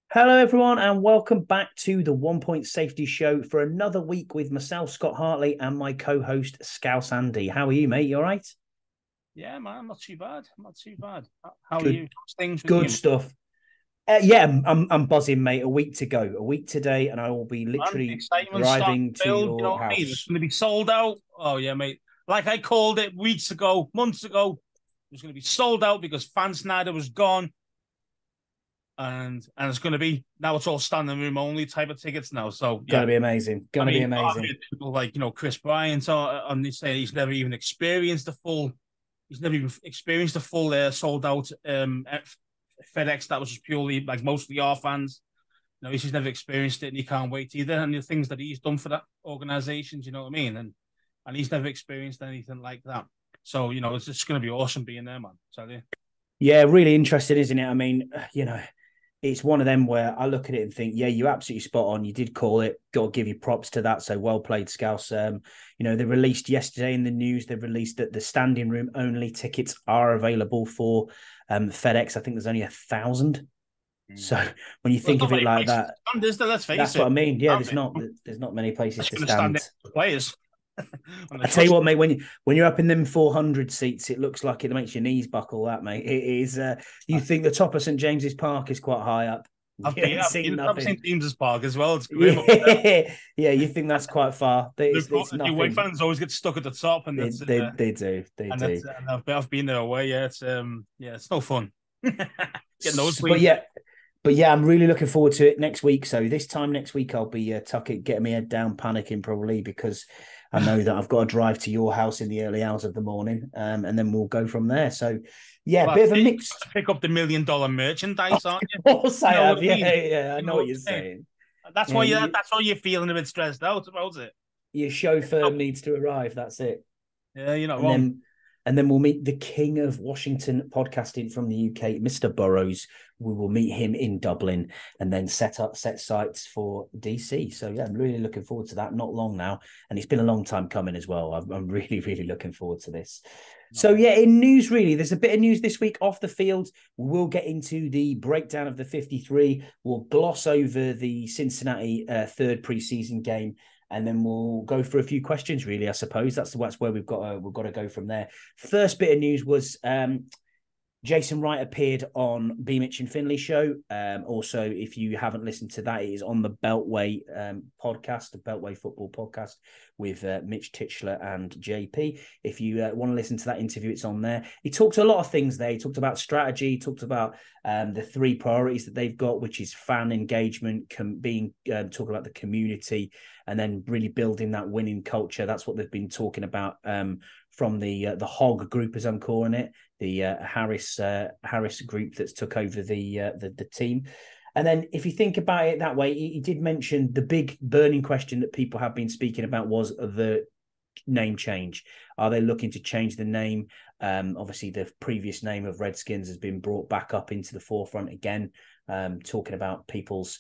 Hello, everyone, and welcome back to the One Point Safety Show for another week with myself, Scott Hartley, and my co-host, Scouse Andy. How are you, mate? You all right? Yeah, man, not too bad. Not too bad. How are Good, you? How's things with good you, man? stuff. Yeah, I'm buzzing, mate. A week to go, a week today, and I will be Man, the literally excitement's starting driving to to build. You know your what I mean? It's house. going to be sold out. Oh yeah, mate. Like I called it weeks ago, months ago. It was going to be sold out because Fan Snyder was gone, and it's going to be now. It's all standing room only type of tickets now. So Gonna yeah, be amazing. I Gonna be mean, I've amazing. heard people like Chris Bryant on this say he's never even experienced the full. He's never even experienced the full sold out FedEx that was just purely like mostly our fans. He's just never experienced it and he can't wait either. And the things that he's done for that organization, you know what I mean? And he's never experienced anything like that. So, it's just going to be awesome being there, man. Tell you. Yeah, really interesting, isn't it? I mean, it's one of them where I look at it and think, yeah, you absolutely spot on. You did call it. Got to give you props to that. So well played, Scouse. They released yesterday in the news. They released that the standing room only tickets are available for FedEx. I think there's only 1,000. Mm. So when you Well, there's think not of it many like places that, to stand, is there? Let's face that's what it. I mean. Yeah, Aren't there? there's not many places That's to going to stand stand. next to the players on the I tell you trust. what, mate. When you're up in them 400 seats, it looks like it makes your knees buckle. That, mate, it is. You think the top of St James's Park is quite high up? I've You been, ain't I've seen been at St. nothing. James's Park as well. It's grim up there. Yeah, yeah. You think that's quite far? It's The away nothing. fans always get stuck at the top, and They do. They do. I've been there away. Yeah, it's no fun. Getting But nosebleeds. yeah, I'm really looking forward to it next week. So this time next week, I'll be tucking, getting my head down, panicking probably because I know that I've got to drive to your house in the early hours of the morning, and then we'll go from there. So yeah, a Well, bit of a you've got mixed. to pick up the $1 million Of merchandise, aren't you? course, I You know what have. I mean? Yeah. I You know know what what you're I'm saying? saying. That's Yeah, why you're feeling a bit stressed out about it. your show No, firm needs to arrive. That's it. yeah, you're not and wrong. then and then we'll meet the king of Washington podcasting from the UK, Mr. Burrows. We will meet him in Dublin and then set sights for DC. So yeah, I'm really looking forward to that. Not long now, and it's been a long time coming as well. I'm really looking forward to this. So No, yeah, in news, really, there's a bit of news this week off the field. We'll get into the breakdown of the 53. We'll gloss over the Cincinnati third preseason game, and then we'll go for a few questions. Really, I suppose that's where we've got to go from there. First bit of news was Jason Wright appeared on B Mitch and Finley show. Also, if you haven't listened to that, it is on the Beltway podcast, the Beltway football podcast with Mitch Titchler and JP. If you want to listen to that interview, it's on there. He talked a lot of things there. He talked about strategy, he talked about the three priorities that they've got, which is fan engagement, talking about the community, and then really building that winning culture. That's what they've been talking about from the Hog group, as I'm calling it, the Harris group that's took over the team. And then if you think about it that way, he did mention the big burning question that people have been speaking about was the name change. Are they looking to change the name? Obviously, the previous name of Redskins has been brought back up into the forefront again, talking about people's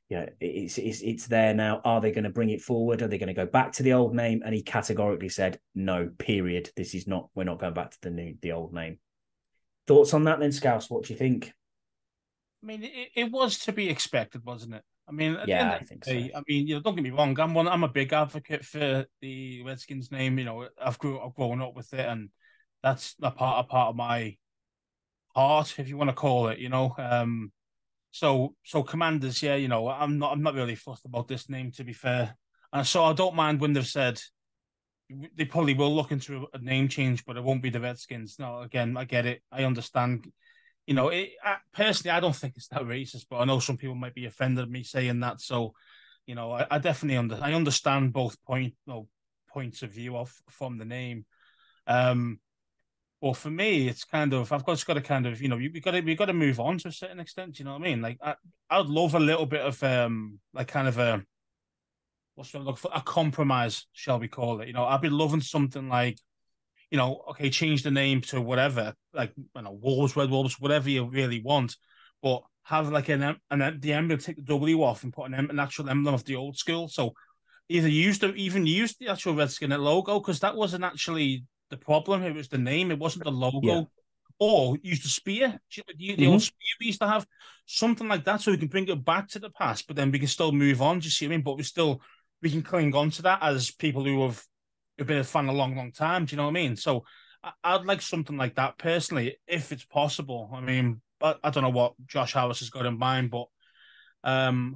it's there now. Are they going to bring it forward? Are they going to go back to the old name? And he categorically said, no, period. This is not, we're not going back to the old name. Thoughts on that then, Scouse? What do you think? I mean it was to be expected, wasn't it? I mean, at the end Yeah, of I think the so. day, I mean, don't get me wrong. I'm a big advocate for the Redskins name. I've grown up with it, and that's a part of my heart, if you want to call it. So Commanders, yeah, I'm not really fussed about this name, to be fair. And so I don't mind when they've said they probably will look into a name change, but it won't be the Redskins. No, again, I get it. I understand. Personally, I don't think it's that racist, but I know some people might be offended at me saying that. So, I definitely I understand both points of view from the name. Um, but for me, it's kind of just got to kind of we got to move on to a certain extent. You know what I mean? Like I'd love a little bit of like kind of a what's the look for a compromise, shall we call it? I'd be loving something like okay, change the name to whatever, like Wolves, Red Wolves, whatever you really want, but have like the emblem, take the W off and put an actual emblem of the old school. So even use the actual Redskin logo because that wasn't actually the problem. It was the name. It wasn't the Yeah. logo. or use the spear, the old spear we used to have, something like that, so we can bring it back to the past, but then we can still move on. Do you see what I mean? But we can cling on to that as people who've been a fan a long, long time. Do you know what I mean? So I'd like something like that personally, if it's possible. I mean, I don't know what Josh Harris has got in mind, but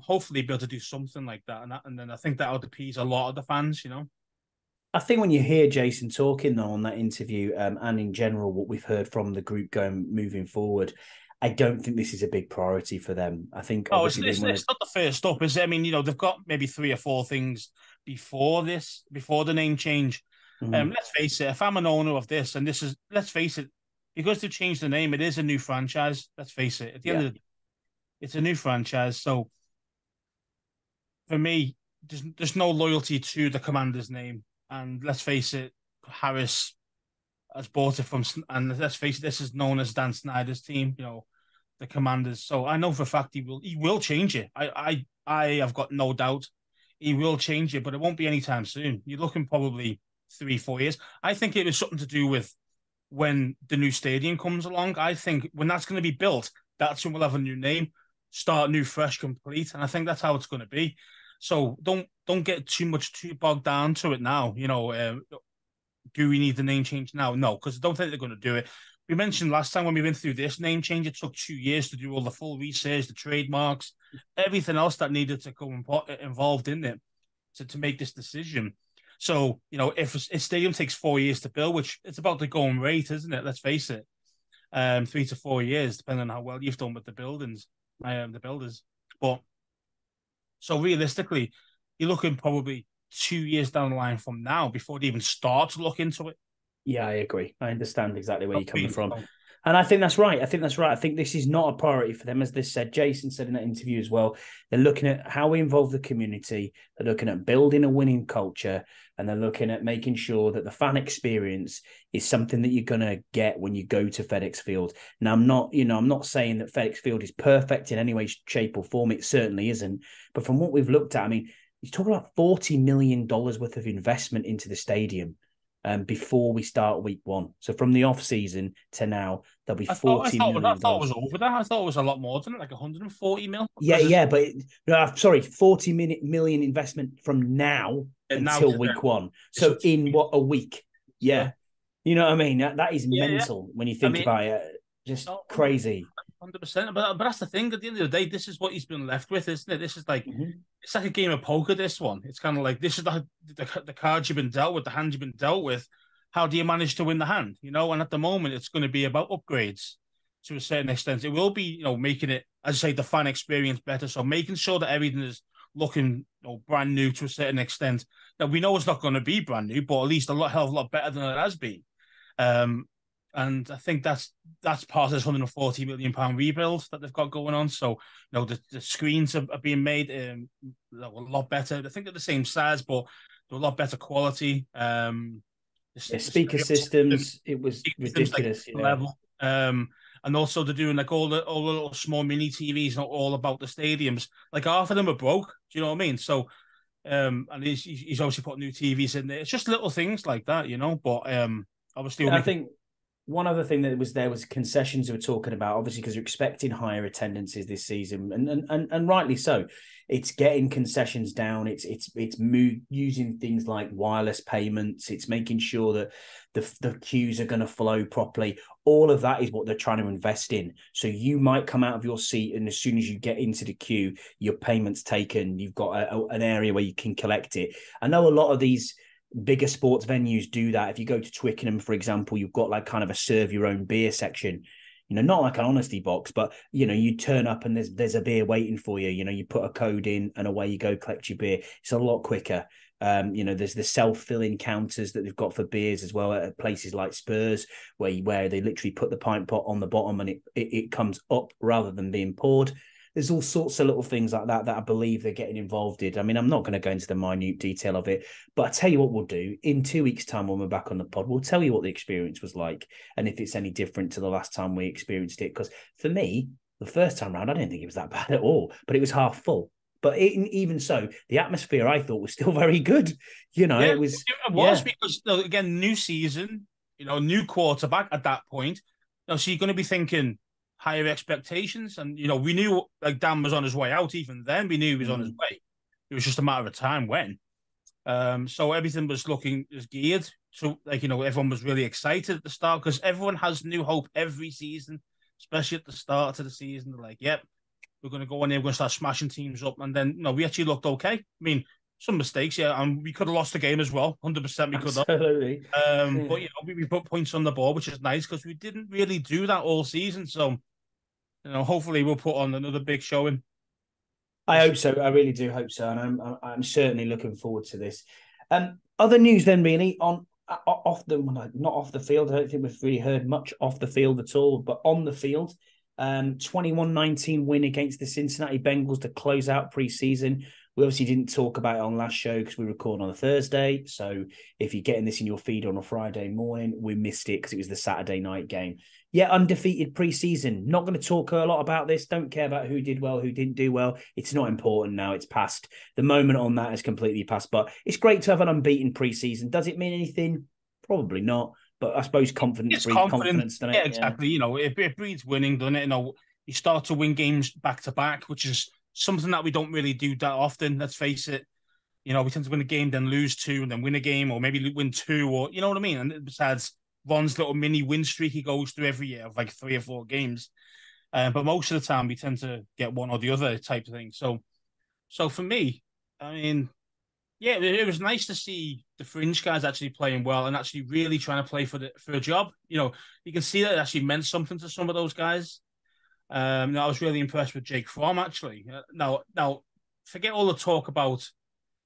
hopefully be able to do something like that, and then I think that would appease a lot of the fans. I think when you hear Jason talking though on that interview, and in general what we've heard from the group moving forward, I don't think this is a big priority for them. I think Oh, it's obviously not the first up, is it? I mean, they've got maybe 3 or 4 things before the name change. Let's face it, if I'm an owner of this, and let's face it, because they've changed the name, it is a new franchise. Let's face it, at the end of the day, it's a new franchise. So for me, there's no loyalty to the Commanders name. And let's face it, Harris has bought it from, and let's face it, this is known as Dan Snyder's team, the Commanders. So I know for a fact he will change it. I have got no doubt he will change it, but it won't be anytime soon. You're looking probably 3-4 years. I think it was something to do with when the new stadium comes along. I think when that's going to be built, that's when we'll have a new name, start new, fresh, complete. And I think that's how it's going to be. So don't get too bogged down to it now. Do we need the name change now? No, because I don't think they're going to do it. We mentioned last time when we went through this name change, it took 2 years to do all the full research, the trademarks, everything else that needed to go involved in it to make this decision. So, if a stadium takes 4 years to build, which it's about the going rate, isn't it? Let's face it. 3 to 4 years, depending on how well you've done with the builders. But so realistically, you're looking probably 2 years down the line from now before they even start to look into it. Yeah, I agree. I understand exactly where you're coming from. And I think that's right. I think this is not a priority for them. As this said, Jason said in that interview as well, they're looking at how we involve the community. They're looking at building a winning culture, and they're looking at making sure that the fan experience is something that you're going to get when you go to FedEx Field. Now, I'm not saying that FedEx Field is perfect in any way, shape or form. It certainly isn't. But from what we've looked at, I mean, he's talking about $40 million worth of investment into the stadium. Before we start week 1. So from the off season to now, there'll be $40 million. I thought it was over that. I thought it was a lot more than it, like 140 mil. Yeah, but sorry, 40 million investment from now until week 1. So in what, a week? Yeah. You know what I mean? That is mental when you think about it. Just crazy. 100%. But that's the thing. At the end of the day, this is what he's been left with, isn't it? This is like it's like a game of poker. This one, it's kind of like this is the cards you've been dealt with, the hand you've been dealt with. How do you manage to win the hand? And at the moment, it's going to be about upgrades to a certain extent. It will be, making it, as I say, the fan experience better. So making sure that everything is looking brand new to a certain extent. Now we know it's not going to be brand new, but at least hell of a lot better than it has been. And I think that's part of this £140 million rebuild that they've got going on. So, the screens are being made a lot better. I think they're the same size, but they're a lot better quality. The speaker systems, it was ridiculous. Level. And also they're doing like all the little small mini TVs, not all about the stadiums. Like half of them are broke. Do you know what I mean? So, and he's obviously put new TVs in there. It's just little things like that, But obviously, I think one other thing that was there was concessions we were talking about, obviously, because you're expecting higher attendances this season, and rightly so. It's getting concessions down. It's using things like wireless payments. It's making sure that the queues are going to flow properly. All of that is what they're trying to invest in. So you might come out of your seat, and as soon as you get into the queue, your payment's taken. You've got an area where you can collect it. I know a lot of these bigger sports venues do that. If you go to Twickenham, for example, you've got like kind of a serve your own beer section, not like an honesty box, but you turn up and there's a beer waiting for you. You put a code in and away you go, collect your beer. It's a lot quicker. There's the self-filling counters that they've got for beers as well at places like Spurs, where they literally put the pint pot on the bottom and it comes up rather than being poured. There's all sorts of little things like that I believe they're getting involved in. I mean, I'm not going to go into the minute detail of it, but I tell you what we'll do. In 2 weeks' time when we're back on the pod, we'll tell you what the experience was like and if it's any different to the last time we experienced it. Because for me, the first time round, I didn't think it was that bad at all, but it was half full. But even so, the atmosphere I thought was still very good. It was because, again, new season, new quarterback at that point. so you're going to be thinking higher expectations. And, we knew like Dan was on his way out. Even then, we knew he was on his way. It was just a matter of time when. So everything was looking as geared. So, everyone was really excited at the start because everyone has new hope every season, especially at the start of the season. They're like, yep, we're going to go in there, we're going to start smashing teams up. And then, we actually looked okay. I mean, some mistakes, yeah, and we could have lost the game as well. 100% we could have. Absolutely. But, we put points on the board, which is nice because we didn't really do that all season. So, hopefully we'll put on another big showing. I hope so. I really do hope so, and I'm certainly looking forward to this. Other news then, really, on off the not off the field. I don't think we've really heard much off the field at all, but on the field, 21-19 win against the Cincinnati Bengals to close out preseason. We obviously didn't talk about it on last show because we record on a Thursday. So if you're getting this in your feed on a Friday morning, we missed it because it was the Saturday night game. Yeah, undefeated preseason. Not going to talk a lot about this. Don't care about who did well, who didn't do well. It's not important now. It's past. The moment on that is completely past. But it's great to have an unbeaten preseason. Does it mean anything? Probably not. But I suppose confidence breeds confidence, doesn't it? Yeah, exactly. Yeah. It breeds winning, doesn't it? You start to win games back to back, which is something that we don't really do that often. Let's face it. We tend to win a game, then lose two, and then win a game, or maybe win two, or you know what I mean. And besides Ron's little mini win streak he goes through every year of like 3 or 4 games, but most of the time we tend to get one or the other type of thing. So for me, I mean, yeah, it was nice to see the fringe guys actually playing well and actually really trying to play for a job. You can see that it actually meant something to some of those guys. I was really impressed with Jake Fromm actually. Now, forget all the talk about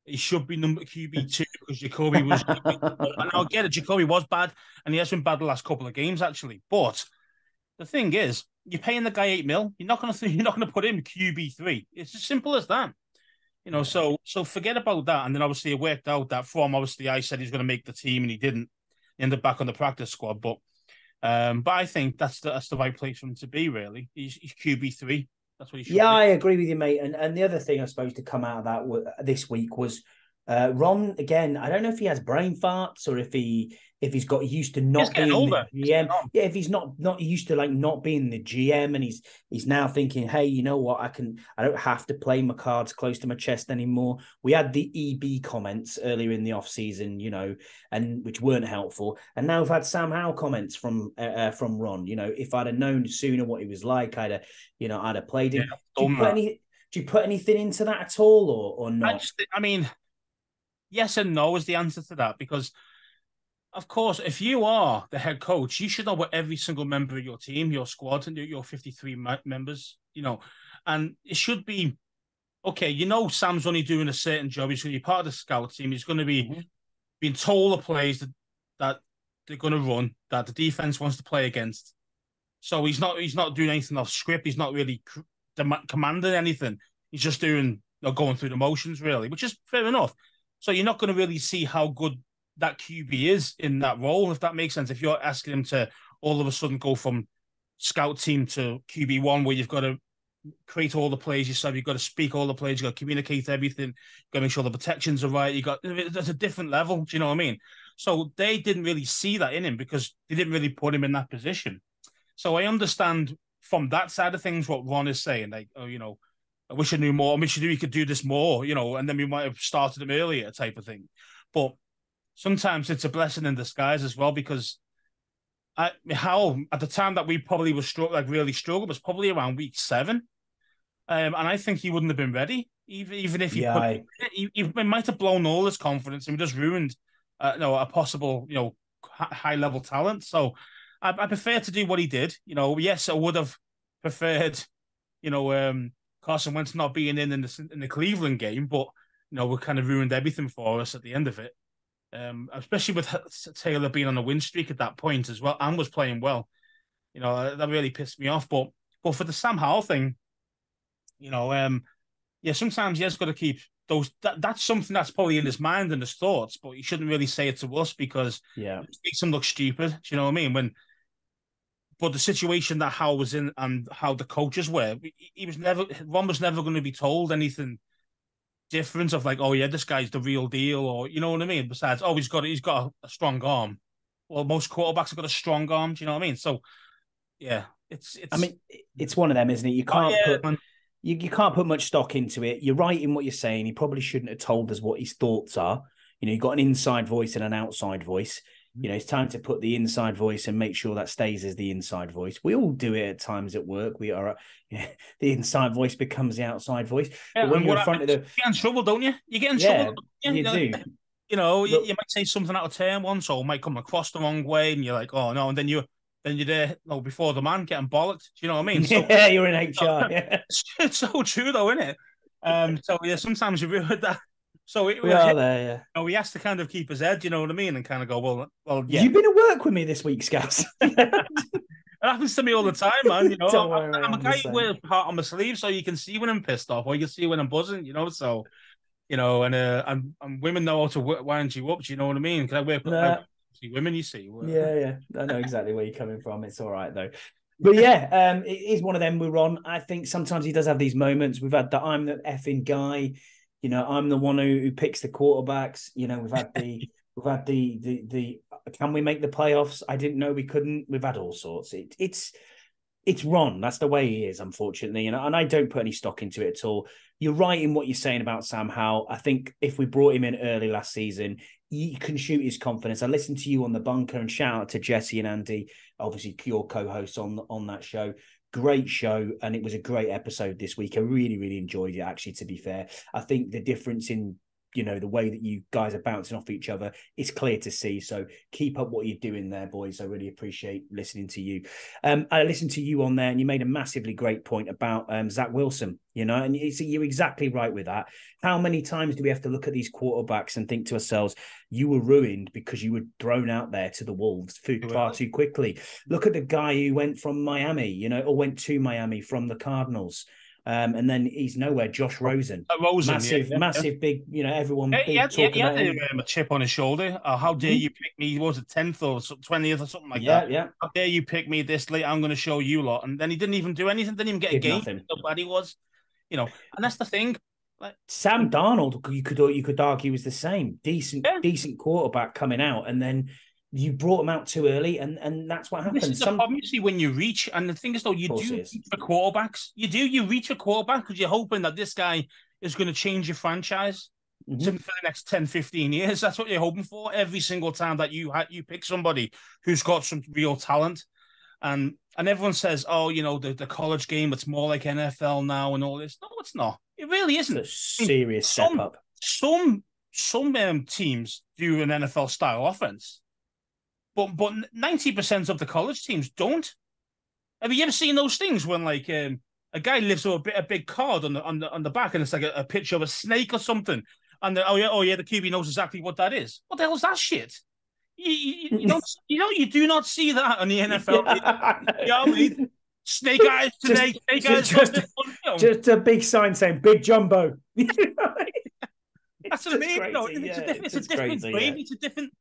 he should be number QB2 because Jacoby was. And I'll get it, Jacoby was bad, and he has been bad the last couple of games actually. But the thing is, you're paying the guy $8 million. You're not going to put him QB3. It's as simple as that. So forget about that. And then obviously it worked out that Fromm, obviously I said he's going to make the team and he didn't. He ended up back on the practice squad. But I think that's the right place for him to be, really. He's QB3. That's what he should be. I agree with you, mate. And the other thing I suppose to come out of that this week was Ron, again, I don't know if he has brain farts or if he's got used to not being the GM. Yeah, if he's not used to like not being the GM, and he's now thinking, hey, you know what, I don't have to play my cards close to my chest anymore. We had the EB comments earlier in the off season, and which weren't helpful. And now we've had Sam Howell comments from Ron. If I'd have known sooner what he was like, I'd have played him. Yeah, do you put anything into that at all, or not? I mean, yes and no is the answer to that, because of course, if you are the head coach, you should know what every single member of your team, your squad, and your 53 members, and it should be, okay, Sam's only doing a certain job. He's going to be part of the scout team. He's going to be being told the plays that they're going to run, that the defense wants to play against. So he's not doing anything off script. He's not really commanding anything. He's just doing, going through the motions, really, which is fair enough. So you're not going to really see how good that QB is in that role, if that makes sense. If you're asking him to all of a sudden go from scout team to QB1, where you've got to create all the plays yourself, you've got to speak all the plays, you've got to communicate everything, you've got to make sure the protections are right. There's a different level. Do you know what I mean? So they didn't really see that in him because they didn't really put him in that position. So I understand from that side of things what Ron is saying, like, I wish I knew more. I wish I knew he could do this more, and then we might have started him earlier, type of thing. But sometimes it's a blessing in disguise as well, because Howell, at the time that we probably really struggled, was probably around week 7, and I think he wouldn't have been ready, even if he he might have blown all his confidence and just ruined, a possible, high level talent. So I prefer to do what he did. Yes, I would have preferred, Carson Wentz not being in the Cleveland game, but we kind of ruined everything for us at the end of it. Especially with Taylor being on a win streak at that point as well and was playing well. That really pissed me off. But for the Sam Howell thing, sometimes he has got to keep those. That's something that's probably in his mind and his thoughts, but he shouldn't really say it to us because it makes him look stupid. Do you know what I mean? But the situation that Howell was in and how the coaches were, Ron was never going to be told anything different of like, oh yeah, this guy's the real deal, or you know what I mean? Besides, he's got a strong arm. Well, most quarterbacks have got a strong arm. Do you know what I mean? So yeah, I mean, it's one of them, isn't it? You can't put man. you can't put much stock into it. You're right in what you're saying. He probably shouldn't have told us what his thoughts are. You've got an inside voice and an outside voice. It's time to put the inside voice and make sure that stays as the inside voice. We all do it at times at work. We are, the inside voice becomes the outside voice. Yeah, but when you're in front of the, you get in trouble, don't you? You get in trouble. You do. You might say something out of turn once, or might come across the wrong way, and you're like, oh no, and then you're there, before the man getting bollocked. Do you know what I mean? So, yeah, you're in HR. Yeah. It's so true, though, isn't it? So yeah, sometimes you ruin that. So we are there, yeah. He has to kind of keep his head, you know what I mean, and kind of go, well, yeah. You've been at work with me this week, Scouts. It happens to me all the time, man. I'm a guy who wears heart on my sleeve, so you can see when I'm pissed off, or you can see when I'm buzzing, So, and women know how to wind you up. Do you know what I mean? Because I work with women, you see. Yeah. I know exactly where you're coming from. It's all right though. But yeah, it is one of them we're on. I think sometimes he does have these moments. We've had that I'm the effing guy. I'm the one who picks the quarterbacks. We've had the can we make the playoffs? I didn't know we couldn't. We've had all sorts. It's Ron. That's the way he is, unfortunately. And I don't put any stock into it at all. You're right in what you're saying about Sam Howell. I think if we brought him in early last season, he can shoot his confidence. I listened to you on the bunker, and shout out to Jesse and Andy, obviously your co-hosts on that show. Great show, and it was a great episode this week. I really, really enjoyed it, actually, to be fair. I think the difference in, the way that you guys are bouncing off each other is clear to see. So keep up what you're doing there, boys. I really appreciate listening to you. I listened to you on there, and you made a massively great point about Zach Wilson, and you're exactly right with that. How many times do we have to look at these quarterbacks and think to ourselves, you were ruined because you were thrown out there to the wolves far too quickly? Look at the guy who went from Miami, or went to Miami from the Cardinals. And then he's nowhere. Josh Rosen, massive, big. Everyone big. He had a chip on his shoulder. How dare you pick me? Was it 10th or 20th or something like that? Yeah. How dare you pick me this late? I'm going to show you lot. And then he didn't even do anything. Didn't even get a game. How bad he was. And that's the thing. Sam Darnold, you could argue, was the same. Decent quarterback coming out, and then you brought him out too early, and that's what happens. This is obviously when you reach, and the thing is, though, you do reach for quarterbacks. You reach a quarterback because you're hoping that this guy is going to change your franchise for the next 10, 15 years. That's what you're hoping for every single time that you pick somebody who's got some real talent. And everyone says, oh, the college game, it's more like NFL now and all this. No, it's not. It really isn't. It's a serious step up. Some teams do an NFL style offense. But 90% of the college teams don't. Have you ever seen those things when a guy lifts up a big card on the back, and it's like a picture of a snake or something, and the QB knows exactly what that is. What the hell is that shit? You do not see that on the NFL. You know what I mean? Snake eyes today. Just a big sign saying "Big Jumbo." That's what I mean. It's a different game. It's a different.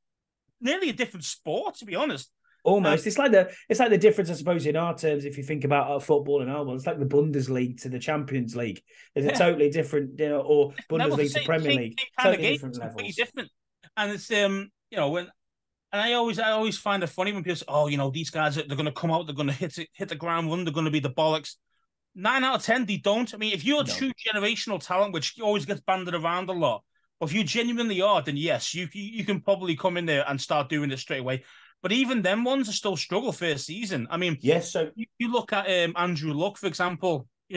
Nearly a different sport, to be honest. Almost. It's like the difference, I suppose, in our terms. If you think about football in our world, it's like the Bundesliga to the Champions League. There's a totally different, or Bundesliga to Premier League. Totally different levels. Completely different. And it's and I always find it funny when people say, "Oh, these guys they're going to come out, they're going to hit the ground run, they're going to be the bollocks." 9 out of 10, they don't. I mean, if you're a true generational talent, which always gets banded around a lot. If you genuinely are, then yes, you can probably come in there and start doing it straight away. But even them ones are still struggle first season. I mean, yes. So you look at Andrew Luck, for example. He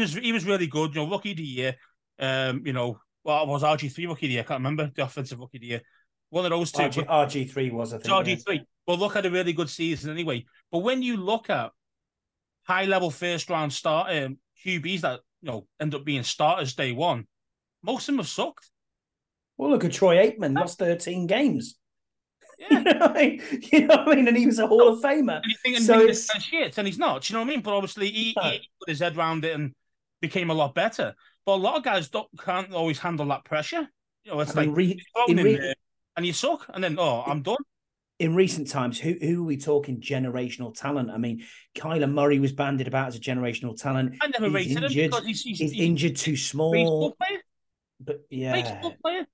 was really good. Rookie of the year. It was RG3 rookie of the year. I can't remember the offensive rookie of the year. One of those two. RG3 was, I think. RG3. Well, look at a really good season anyway. But when you look at high level first round start QBs that end up being starters day one. Most of them have sucked. Well, look at Troy Aikman, lost 13 games. Yeah. You know what I mean? And he was a Hall of Famer. And shit, and he's not. You know what I mean? But obviously, he put his head around it and became a lot better. But a lot of guys can't always handle that pressure. It's and you suck, and then I'm done. In recent times, who are we talking generational talent? I mean, Kyler Murray was bandied about as a generational talent. I never rated him because he's injured too small. But yeah, Facebook player.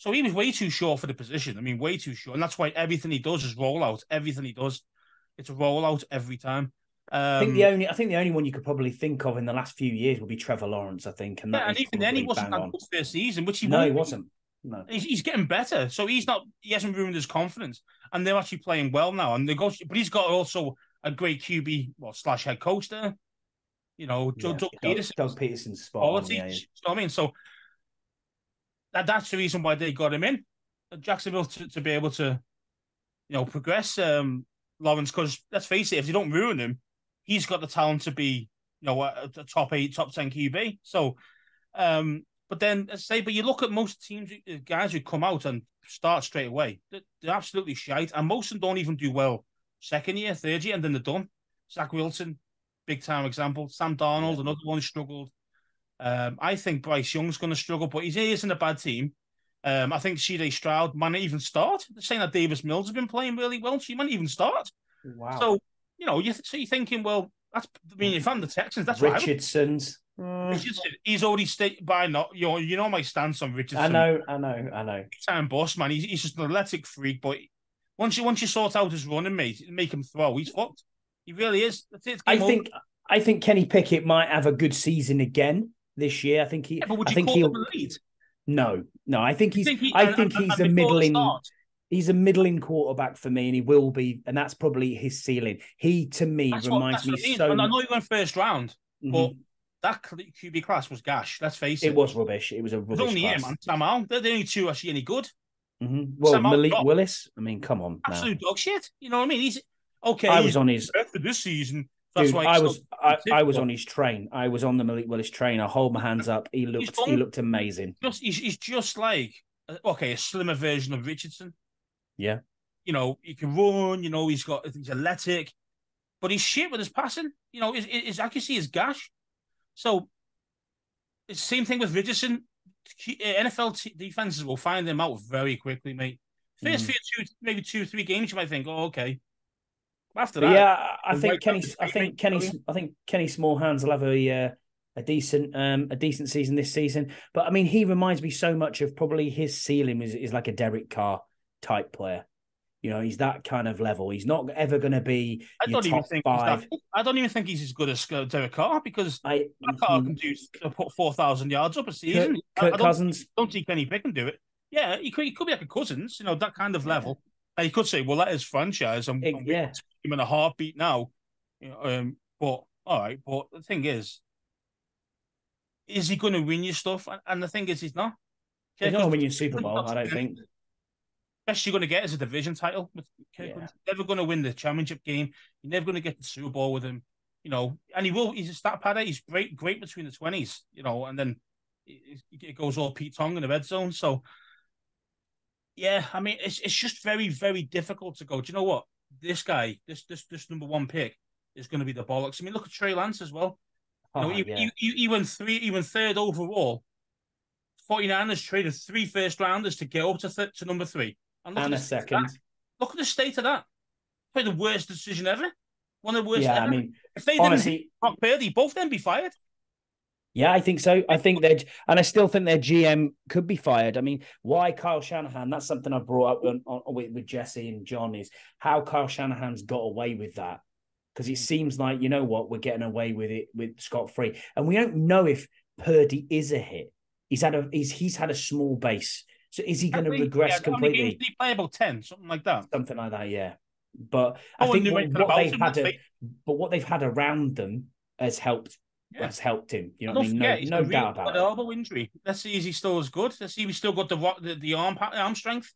So he was way too short for the position. I mean, way too short. And that's why everything he does is rollout. Everything he does, it's a rollout every time. I think the only one you could probably think of in the last few years would be Trevor Lawrence, I think, and that and is even then he probably wasn't bang that on. good first season, which he No, he won't be. wasn't. No, he's getting better. So he hasn't ruined his confidence, and they're actually playing well now. And but he's got also a great QB slash head coach there. You know, Doug Peterson. Doug Peterson's spot quality. on, yeah. You know what I mean? So that's the reason why they got him in Jacksonville to be able to, progress Lawrence. Because let's face it, if you don't ruin him, he's got the talent to be, a top 8, top 10 QB. So, but then but you look at most teams, guys who come out and start straight away, they're absolutely shite, and most of them don't even do well second year, third year, and then they're done. Zach Wilson, big time example. Sam Darnold, another one who struggled. I think Bryce Young's going to struggle, but he isn't a bad team. I think C.J. Stroud might not even start. They're saying that Davis Mills has been playing really well. She might not even start. Wow. So, you're thinking, well, if I'm the Texans, that's Richardson's. Richardson, he's already stated by not, you know my stance on Richardson. I know. Time boss, man. He's just an athletic freak, but once you sort out his running mate, make him throw, he's fucked. He really is. I think Kenny Pickett might have a good season again this year. I think he. Yeah, but would I you think call him elite? No. I think he's. A middling. He's a middling quarterback for me, and he will be, and that's probably his ceiling. He, to me, reminds me so. I know he went first round, but that QB class was gash. Let's face it. It was rubbish. It was a rubbish class. Only him and Sam Howell. They're the only two actually any good. Well, Malik Willis. I mean, come on. Absolute dog shit. You know what I mean? He's okay. I was on his for this season. That's why I was on his train. I was on the Malik Willis train. I hold my hands up. He looked amazing. He's just like a slimmer version of Richardson. Yeah. He can run. He's athletic, but he's shit with his passing. His accuracy is gash. So it's the same thing with Richardson. NFL defenses will find him out very quickly, mate. First few, maybe 2-3 games, you might think, oh, okay. After that, yeah, I think Kenny Smallhands will have a decent season this season. But I mean, he reminds me so much of probably his ceiling is like a Derek Carr type player. He's that kind of level. He's not ever going to be top 5. I don't even think he's as good as Derek Carr, because Carr can put 4,000 yards up a season. Kirk Cousins. Don't see Kenny Pickett do it. Yeah, he could be like a Cousins, that kind of level. And you could say, well, that is franchise. I'm him in a heartbeat now. But all right. But the thing is he going to win you stuff? And the thing is, he's not. He's not going to win you Super Bowl, I don't think. Best you're going to get is a division title. You're never going to win the championship game. You're never going to get the Super Bowl with him. And he will. He's a stat padder. He's great between the 20s. And then it goes all Pete Tong in the red zone. So. Yeah, I mean, it's just very, very difficult to go, do you know what? This guy, this number 1 pick is going to be the bollocks. I mean, look at Trey Lance as well. He went third overall. 49ers traded 3 first rounders to get up to number 3. And a second. Look at the state of that. Probably the worst decision ever. One of the worst ever. I mean, if they didn't hit Brock Purdy, both of them be fired. Yeah, I think so. I think and I still think their GM could be fired. I mean, why Kyle Shanahan? That's something I brought up with Jesse and John, is how Kyle Shanahan's got away with that. Because it seems like, we're getting away with it with scot-free. And we don't know if Purdy is a hit. He's had a small base. So is he going to regress completely? Games did he play about 10, something like that? Something like that, yeah. But I think what they've had around them has helped. Yeah. Has helped him. You know what I mean? No doubt about it. Elbow injury. Let's see, is he still as good? Let's see, if he's still got the arm strength.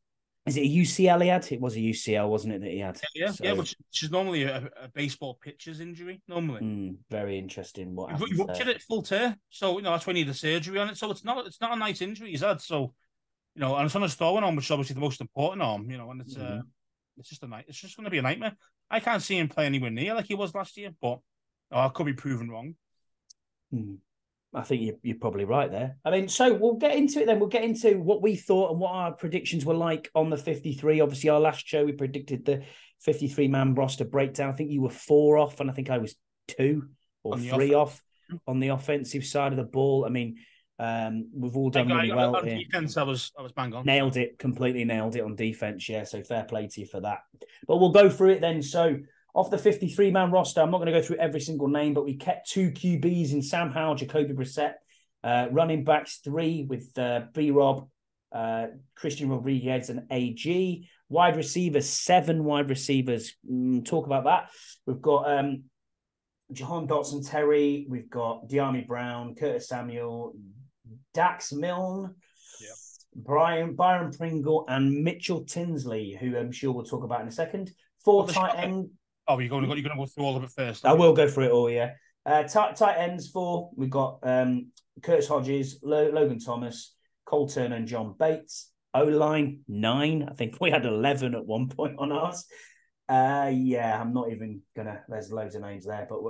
Is it a UCL he had? It was a UCL, wasn't it, that he had? Yeah, which is normally a baseball pitcher's injury. Normally, very interesting. He ruptured it full tear, so that's when he had the surgery on it. So it's not a nice injury he's had. So and it's on his throwing arm, which is obviously the most important arm. And it's just it's just going to be a nightmare. I can't see him play anywhere near like he was last year, but I could be proven wrong. I think you're probably right there. I mean, so we'll get into it then. We'll get into what we thought and what our predictions were like on the 53. Obviously, our last show, we predicted the 53-man roster breakdown. I think you were 4 off, and I think I was 2 or 3 off on the offensive side of the ball. I mean, We've all done really well on here. defense. I was bang on. Nailed it, completely nailed it on defense. Yeah, so fair play to you for that. But we'll go through it then. So off the 53-man roster, I'm not going to go through every single name, but we kept 2 QBs in Sam Howell, Jacoby Brissett. Running backs 3 with B-Rob, Christian Rodriguez, and AG. Wide receivers, 7 wide receivers. Talk about that. We've got Jahan Dotson Terry. We've got Dyami Brown, Curtis Samuel, Dax Milne, Byron Pringle, and Mitchell Tinsley, who I'm sure we'll talk about in a second. 4 tight end. Oh, you're going to go through all of it first. I will go through it all, yeah. Tight ends 4. We've got Curtis Hodges, Logan Thomas, Cole Turner, and John Bates. O-line 9. I think we had 11 at one point on ours. Yeah, I'm not even gonna. There's loads of names there, but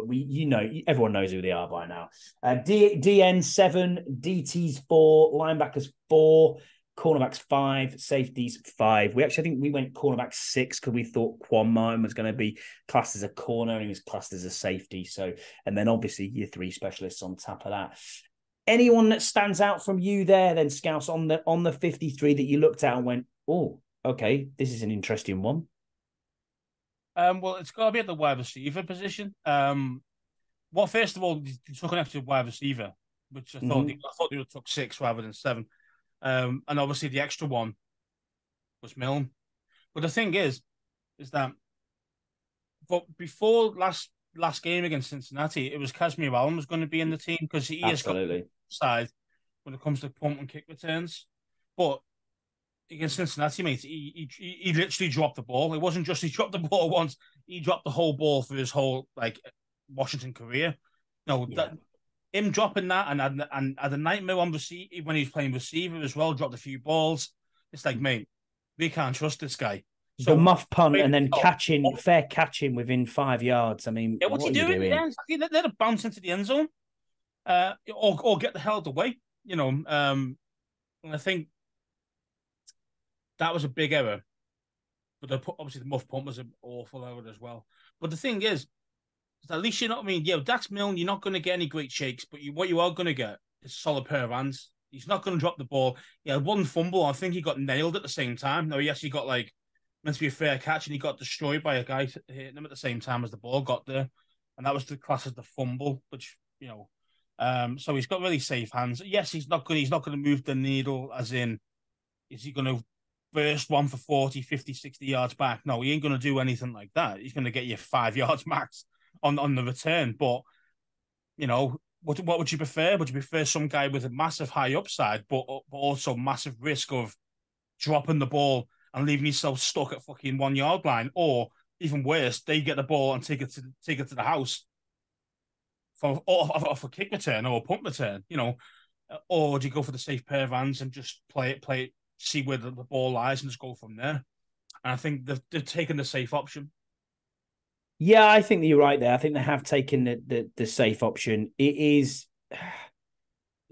everyone knows who they are by now. DN 7, DTs 4, linebackers 4, cornerbacks 5, safeties 5. I think we went cornerback 6 because we thought Quan Martin was going to be classed as a corner and he was classed as a safety. So, and then obviously your 3 specialists on top of that. Anyone that stands out from you there, then Scouse on the 53 that you looked at and went, oh, okay, this is an interesting one. Well, it's got to be at the wide receiver position. Well, first of all, they took an extra wide receiver, which I thought they would have took 6 rather than 7. And obviously the extra one was Milne. But the thing is that before last game against Cincinnati, it was Kazmir Allen was going to be in the team because he has got side when it comes to punt and kick returns. But against Cincinnati, mate, he literally dropped the ball. It wasn't just he dropped the ball once; he dropped the whole ball for his whole Washington career. Him dropping that and had a nightmare on receiver when he was playing receiver as well. Dropped a few balls. It's like, mate, we can't trust this guy. So the muff punt and then fair catching within 5 yards. I mean, what's he doing? Yeah, let it bounce into the end zone, or get the hell out of the way. And I think that was a big error. But obviously the muff punt was an awful error as well. But the thing is at least you're not. I mean, Dax Milne, you're not going to get any great shakes, but what you are going to get is a solid pair of hands. He's not going to drop the ball. He had 1 fumble. I think he got nailed at the same time. No, yes, he got meant to be a fair catch, and he got destroyed by a guy hitting him at the same time as the ball got there, and that was the class of the fumble. Which so he's got really safe hands. Yes, he's not good. He's not going to move the needle, as in, is he going to burst one for 40, 50, 60 yards back? No, he ain't going to do anything like that. He's going to get you 5 yards max on the return. But what would you prefer? Would you prefer some guy with a massive high upside, but also massive risk of dropping the ball and leaving yourself stuck at fucking 1 yard line, or even worse, they get the ball and take it to the house for a kick return or a punt return, or do you go for the safe pair of hands and just play it, see where the ball lies and just go from there? And I think they've taken the safe option. Yeah, I think that you're right there. I think they have taken the safe option. It's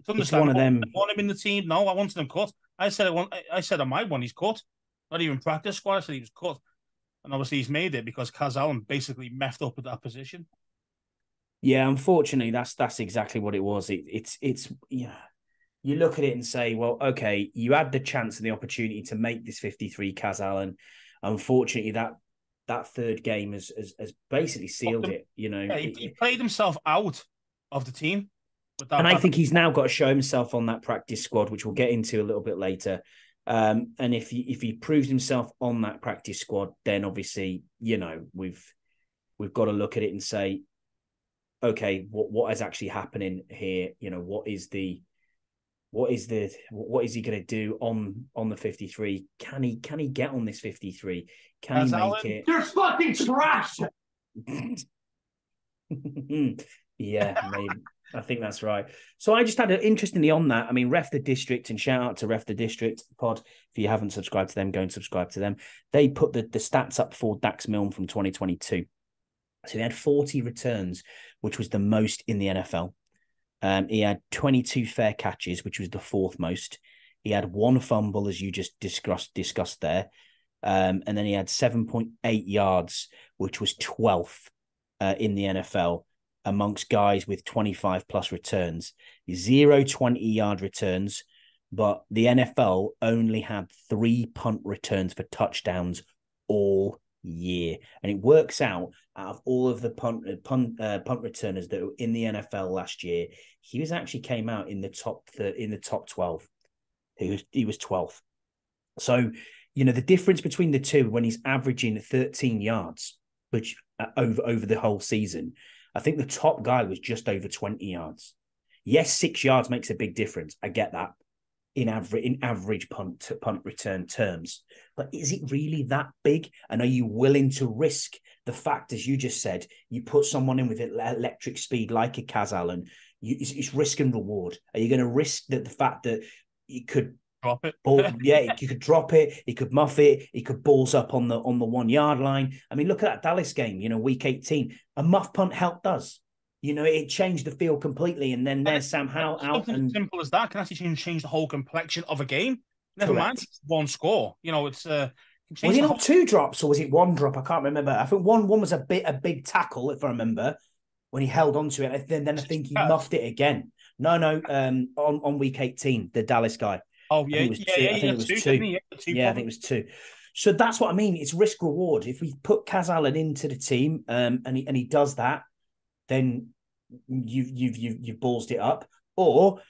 one of them. I want him in the team. No, I wanted him cut. I said I might want he's cut. Not even practice squad. I said he was cut. And obviously he's made it because Kaz Allen basically messed up at that position. Yeah, unfortunately, that's exactly what it was. It's you look at it and say, well, okay, you had the chance and the opportunity to make this 53 Kaz Allen. Unfortunately, that third game has basically sealed it. Yeah, he played himself out of the team. And I think he's now got to show himself on that practice squad, which we'll get into a little bit later. And if he proves himself on that practice squad, then obviously, we've got to look at it and say, okay, what is actually happening here? What is he going to do on the 53? Can he get on this 53? Can he make it? You're fucking trash. Yeah, maybe. I think that's right. So I just had interestingly on that. I mean, Ref the District, and shout out to Ref the District pod. If you haven't subscribed to them, go and subscribe to them. They put the stats up for Dax Milne from 2022. So he had 40 returns, which was the most in the NFL. He had 22 fair catches, which was the 4th most. He had 1 fumble, as you just discussed there. And then he had 7.8 yards, which was 12th in the NFL. amongst guys with 25 plus returns. Zero 20-yard returns, but the NFL only had 3 punt returns for touchdowns all year. And it works out of all of the punt returners that were in the NFL last year, he actually came out in the top 12. He was 12th. So, the difference between the two when he's averaging 13 yards, which over the whole season, I think the top guy was just over 20 yards. Yes, 6 yards makes a big difference. I get that in average punt return terms. But is it really that big? And are you willing to risk the fact, as you just said, you put someone in with electric speed like a Kaz Allen, it's risk and reward. Are you going to risk the fact that you could drop it? You could drop it, he could muff it, he could balls up on the 1 yard line. I mean, look at that Dallas game, week 18. A muff punt helped us. It changed the field completely. And then there's Sam Howell out. Something and simple as that can actually change the whole complexion of a game. Never Correct. mind one score. It's was it not 2 drops or was it 1 drop? I can't remember. I think one was a big tackle, if I remember, when he held onto it. And then I think he muffed it again. No, on week 18, the Dallas guy. Oh, yeah. I think it was 2. Yeah, I think it was 2. So that's what I mean. It's risk reward. If we put Kaz Allen into the team and he does that, then you've ballsed it up. Or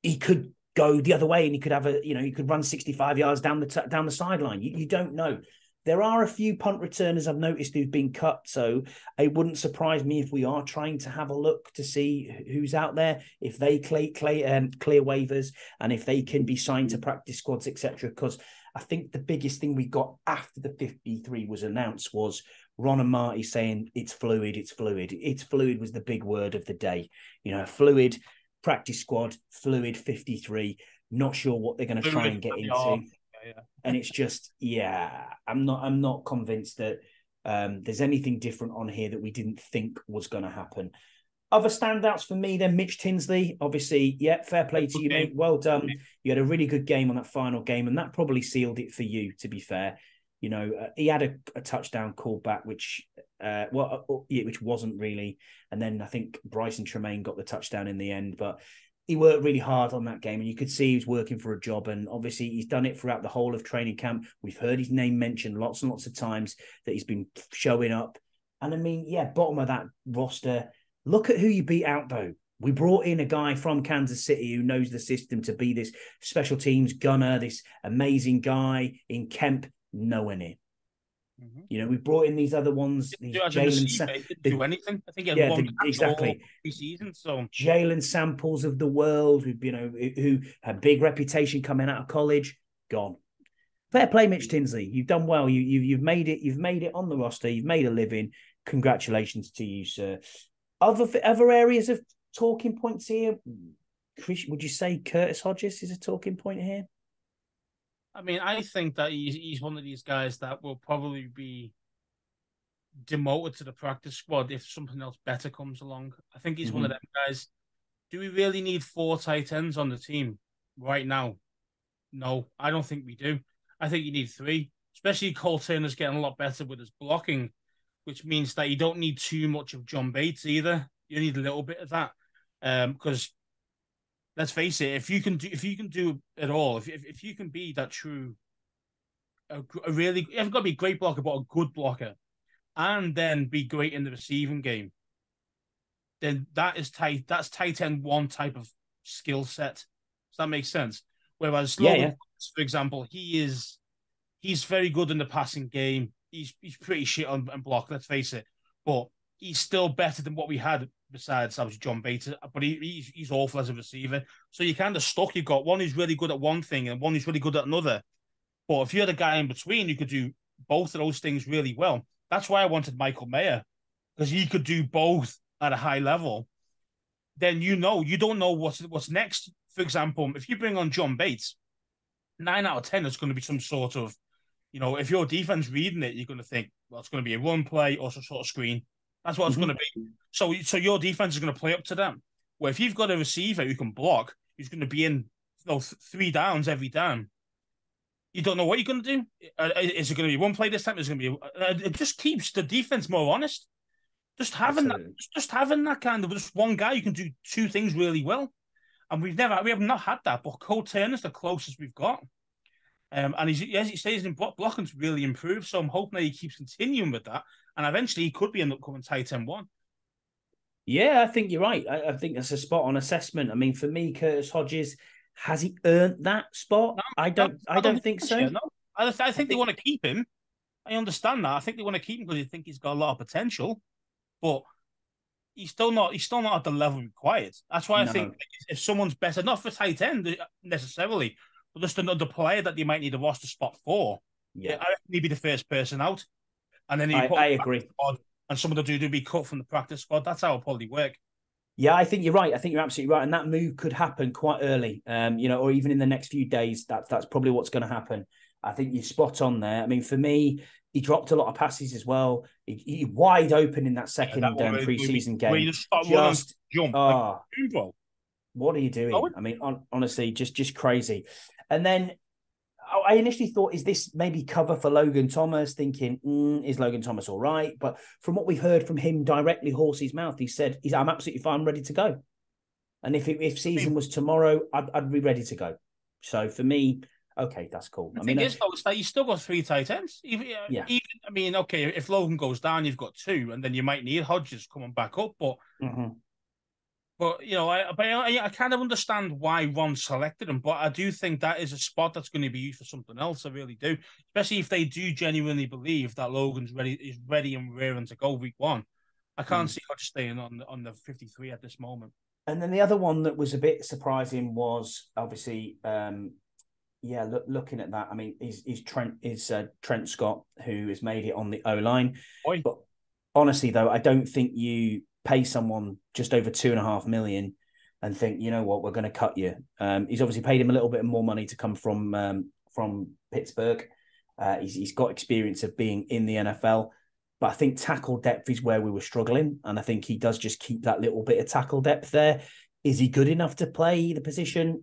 he could go the other way and he could have he could run 65 yards down the sideline. You don't know. There are a few punt returners I've noticed who've been cut, so it wouldn't surprise me if we are trying to have a look to see who's out there, if they clear waivers, and if they can be signed to practice squads, etc. Because I think the biggest thing we got after the 53 was announced was Ron and Marty saying it's fluid. It's fluid was the big word of the day. Fluid practice squad, fluid 53. Not sure what they're going to try and get into. Yeah. And it's just, I'm not convinced that there's anything different on here that we didn't think was going to happen. Other standouts for me, then Mitch Tinsley, obviously, fair play to you, mate. Well done. You had a really good game on that final game, and that probably sealed it for you, to be fair. He had a touchdown callback, which wasn't really. And then I think Bryson Tremaine got the touchdown in the end, but he worked really hard on that game, and you could see he was working for a job. And obviously, he's done it throughout the whole of training camp. We've heard his name mentioned lots and lots of times that he's been showing up. And I mean, bottom of that roster. Look at who you beat out, though. We brought in a guy from Kansas City who knows the system to be this special teams gunner, this amazing guy in Kemp. Nowhere near. Mm-hmm. We brought in these other ones. Jalen do anything. I think he had exactly preseason. So Jalen Samples of the world, who had big reputation coming out of college, gone. Fair play, Mitch Tinsley. You've done well. You've made it. You've made it on the roster. You've made a living. Congratulations to you, sir. Other areas of talking points here. Chris, would you say Curtis Hodges is a talking point here? I mean, I think that he's one of these guys that will probably be demoted to the practice squad if something else better comes along. I think he's one of them guys. Do we really need 4 tight ends on the team right now? No, I don't think we do. I think you need 3, especially Cole Turner's getting a lot better with his blocking, which means that you don't need too much of John Bates either. You need a little bit of that. Because let's face it, if you can do it all, if you can be that true, you haven't got to be a great blocker, but a good blocker, and then be great in the receiving game, then that's tight end 1 type of skill set. Does that make sense? Whereas Logan, for example, he's very good in the passing game. He's pretty shit on block, let's face it. But he's still better than what we had besides John Bates. But he's awful as a receiver. So you're kind of stuck. You've got one who's really good at one thing and one who's really good at another. But if you had a guy in between, you could do both of those things really well. That's why I wanted Michael Mayer, because he could do both at a high level. Then you don't know what's next. For example, if you bring on John Bates, 9 out of 10 is going to be some sort of, if your defense reading it, you're going to think, well, it's going to be a run play or some sort of screen. That's what it's going to be. So your defense is going to play up to them. Where if you've got a receiver who can block, who's going to be in 3 downs every down, you don't know what you're going to do. Is it going to be one play this time? Is it going to be? It just keeps the defense more honest. Absolutely. just having that kind of just one guy who can do two things really well, and we have not had that. But Cole Turner's the closest we've got, and as he says, in blocking's really improved. So I'm hoping that he keeps continuing with that, and eventually he could be an upcoming tight end one. Yeah, I think you're right. I think that's a spot on assessment. I mean, for me, Curtis Hodges, has he earned that spot? No, I don't think so. no. I I think they think want to keep him. I understand that. I think they want to keep him because they think he's got a lot of potential, but he's still not at the level required. That's why I think no. if someone's better, not for tight end necessarily, but just another player that you might need a roster spot for, Yeah, I reckon he'd be the first person out, and then you put I agree. squad, and some of the dude would be cut from the practice squad. That's how it probably work. Yeah, I think you're right. I think you're absolutely right, and that move could happen quite early. Or even in the next few days. That's probably what's going to happen. I think you're spot on there. I mean, for me, he dropped a lot of passes as well. He wide open in that Yeah, that second one preseason where game. you just start running, Just jump like ah, bro. what are you Oh, doing? I mean, honestly, just crazy. And then I initially thought, is this maybe cover for Logan Thomas? Thinking, is Logan Thomas all right? But from what we've heard from him directly, horse's mouth, he said, I'm absolutely fine, I'm ready to go. And if season was tomorrow, I'd be ready to go. So for me, okay, that's cool. the I thing mean, is, though, is that you still got three tight ends. yeah. I mean, okay, if Logan goes down, you've got two, and then you might need Hodges coming back up. Mm-hmm. But I kind of understand why Ron selected him. But I do think that is a spot that's going to be used for something else. I really do, especially if they do genuinely believe that Logan's ready and raring to go week one. I can't see Hodges staying on the 53 at this moment. And then the other one that was a bit surprising was obviously, looking at that. I mean, is Trent Scott, who has made it on the O line. Boy. But honestly, though, I don't think you pay someone just over $2.5 million and think, you know what, we're going to cut you. He's obviously paid him a little bit more money to come from Pittsburgh. He's got experience of being in the NFL. But I think tackle depth is where we were struggling. And I think he does just keep that little bit of tackle depth there. Is he good enough to play the position?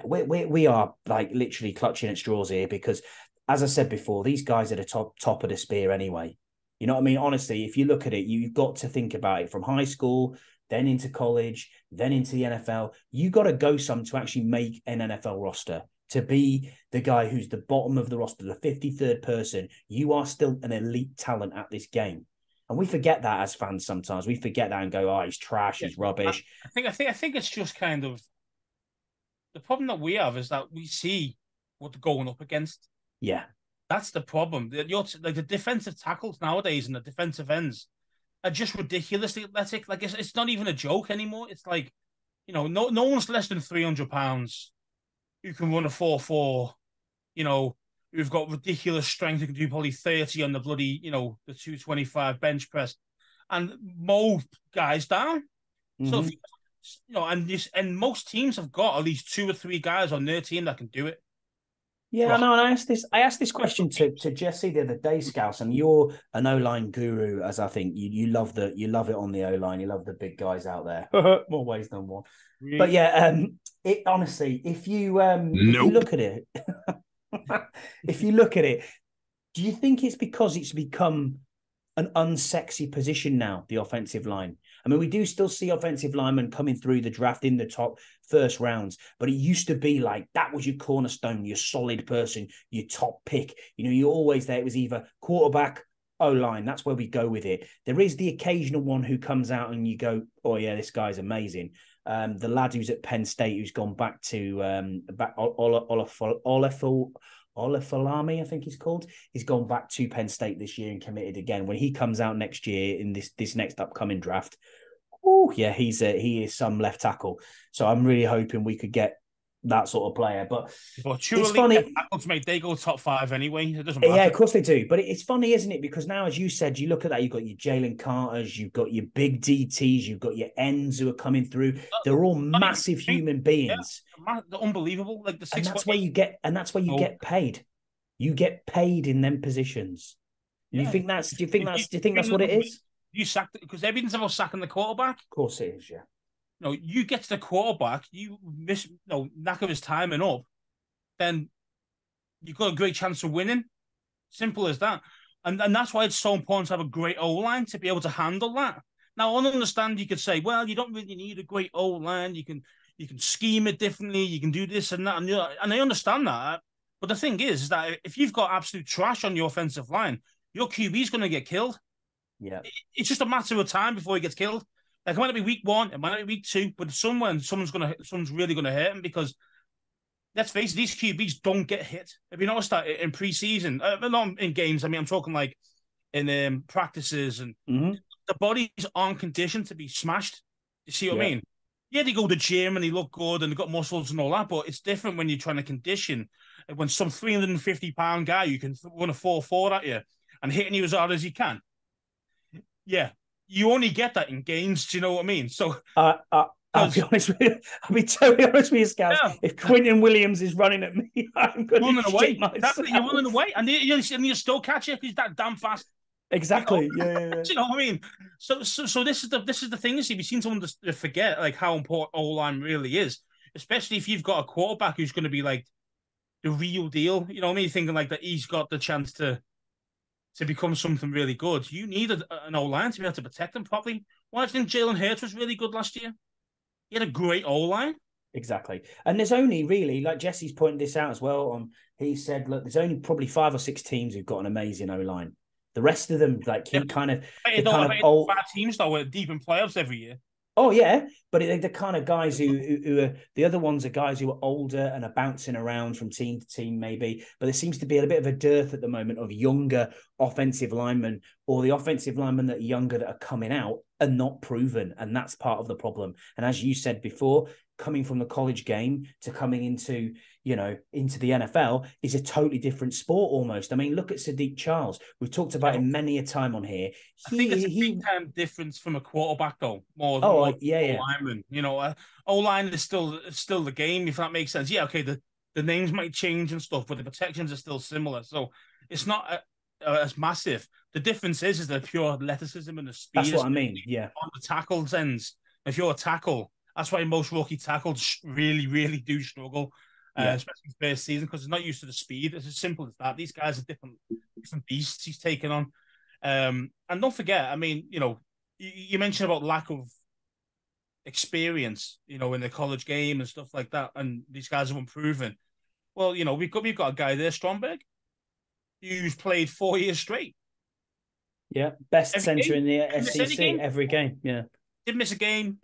We are like literally clutching at straws here because, as I said before, these guys are the top of the spear anyway. You know what I mean? Honestly, if you look at it, you've got to think about it from high school, then into college, then into the NFL. You got to go some to actually make an NFL roster. To be the guy who's the bottom of the roster, the 53rd person, you are still an elite talent at this game. And we forget that as fans sometimes. We forget that and go, oh, he's trash, he's rubbish. I think it's just kind of the problem that we have is that we see what they're going up against. Yeah. That's the problem. Like the defensive tackles nowadays and the defensive ends are just ridiculously athletic. Like it's not even a joke anymore. It's like, no one's less than 300 pounds who can run a 4.4, who've got ridiculous strength, who can do probably 30 on the bloody, the 225 bench press, and mow guys down. Mm-hmm. So, and most teams have got at least 2 or 3 guys on their team that can do it. Yeah, no, and I asked this question to Jesse the other day, Scouse, and you're an O-line guru, as I think you love it on the O-line, you love the big guys out there. More ways than one. Really? But yeah, it honestly, if you look at it, if you look at it, do you think it's because it's become an unsexy position now, the offensive line? I mean, we do still see offensive linemen coming through the draft in the top first rounds, but it used to be like that was your cornerstone, your solid person, your top pick. You're always there. It was either quarterback, O-line. That's where we go with it. There is the occasional one who comes out and you go, oh yeah, this guy's amazing. The lad who's at Penn State who's gone back to Olafalami, I think he's called. He's gone back to Penn State this year and committed again. When he comes out next year in this next upcoming draft, he is some left tackle. So I'm really hoping we could get that sort of player. But it's funny. They go top 5 anyway. It doesn't matter. Yeah, of course they do. But it's funny, isn't it? Because now, as you said, you look at that, you've got your Jalen Carters, you've got your big DTs, you've got your ends who are coming through. They're all massive human beings. Yeah, they're unbelievable. Like the 6 and that's where you get, get paid. You get paid in them positions. Yeah. Do you think that's what it is? You sacked it because everything's about sacking the quarterback. Of course it is, yeah. You get to the quarterback, you miss knack of his timing up, then you've got a great chance of winning. Simple as that. And that's why it's so important to have a great O-line to be able to handle that. Now, I understand you could say, well, you don't really need a great O-line. You can scheme it differently. You can do this and that. And I understand that. But the thing is that if you've got absolute trash on your offensive line, your QB is going to get killed. Yeah. It's just a matter of time before he gets killed. Like, it might not be week 1, it might not be week 2, but someone's really going to hurt him because, let's face it, these QBs don't get hit. Have you noticed that in preseason? Not in games. I mean, I'm talking like in practices, and the bodies aren't conditioned to be smashed. You see what I mean? Yeah, they go to the gym and they look good and they've got muscles and all that, but it's different when you're trying to condition. When some 350-pound guy you can run a 4.4 at you and hitting you as hard as he can. Yeah, you only get that in games. Do you know what I mean? So I'll be honest with you. I'll be totally honest with you, Scouts. Yeah. If Quinton Williams is running at me, I'm going to shit myself. Exactly. You're running away, and you still catch it because he's that damn fast. Exactly. You know? Yeah. Do you know what I mean? So this is the thing. You see, we've seen someone to forget like how important O-line really is, especially if you've got a quarterback who's going to be like the real deal. You know what I mean? Thinking like that he's got the chance to become something really good. You need an O-line to be able to protect them properly. Why do you think Jalen Hurts was really good last year? He had a great O-line. Exactly. And there's only really, like Jesse's pointed this out as well, he said, look, there's only probably 5 or 6 teams who've got an amazing O-line. The rest of them, like, keep kind of old 5 teams though, are deep in playoffs every year. Oh yeah, but the kind of guys who are the other ones are guys who are older and are bouncing around from team to team maybe. But there seems to be a bit of a dearth at the moment of younger offensive linemen, or the offensive linemen that are younger that are coming out are not proven, and that's part of the problem. And as you said before, coming from the college game to coming into the NFL is a totally different sport almost. I mean, look at Sadiq Charles. We've talked about him many a time on here. I think it's a big-time difference from a quarterback, though. More lineman. You know, O-line is still the game, if that makes sense. Yeah, okay, the names might change and stuff, but the protections are still similar. So it's not as massive. The difference is the pure athleticism and the speed. That's what I mean, yeah. On the tackles ends. If you're a tackle, that's why most rookie tackles really, really do struggle, especially first season, because they're not used to the speed. It's as simple as that. These guys are different beasts he's taking on. And don't forget, I mean, you mentioned about lack of experience, in the college game and stuff like that, and these guys have unproven. Well, we've got a guy there, Stromberg, who's played 4 years straight. Yeah, best center in the SEC every game. Yeah, didn't miss a game.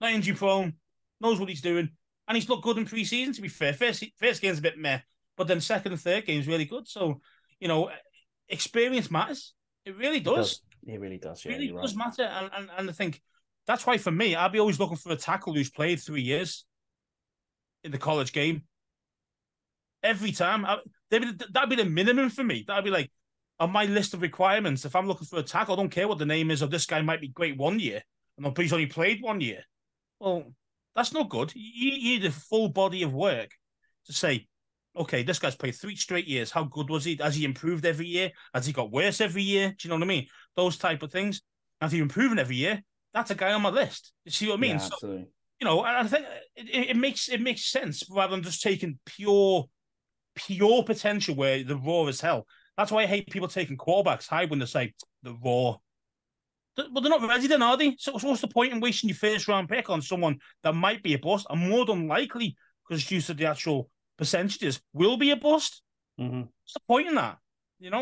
Not injury prone, knows what he's doing, and he's looked good in preseason. To be fair, first game's a bit meh, but then second and third game's really good. So, experience matters. It really does. It really does. Yeah, it really does matter. And I think that's why for me, I'll be always looking for a tackle who's played 3 years in the college game. Every time, that'd be the minimum for me. That'd be like on my list of requirements. If I'm looking for a tackle, I don't care what the name is. Or this guy might be great 1 year, and he's only played 1 year. Well, that's not good. You need a full body of work to say, okay, this guy's played 3 straight years. How good was he? Has he improved every year? Has he got worse every year? Do you know what I mean? Those type of things. And if he's improving every year, that's a guy on my list. You see what I mean? Yeah, absolutely. So, and I think it makes sense rather than just taking pure potential where the raw is hell. That's why I hate people taking quarterbacks high when they say the raw. But they're not ready then, are they? So what's the point in wasting your first round pick on someone that might be a bust and more than likely, because due to the actual percentages, will be a bust? Mm-hmm. What's the point in that?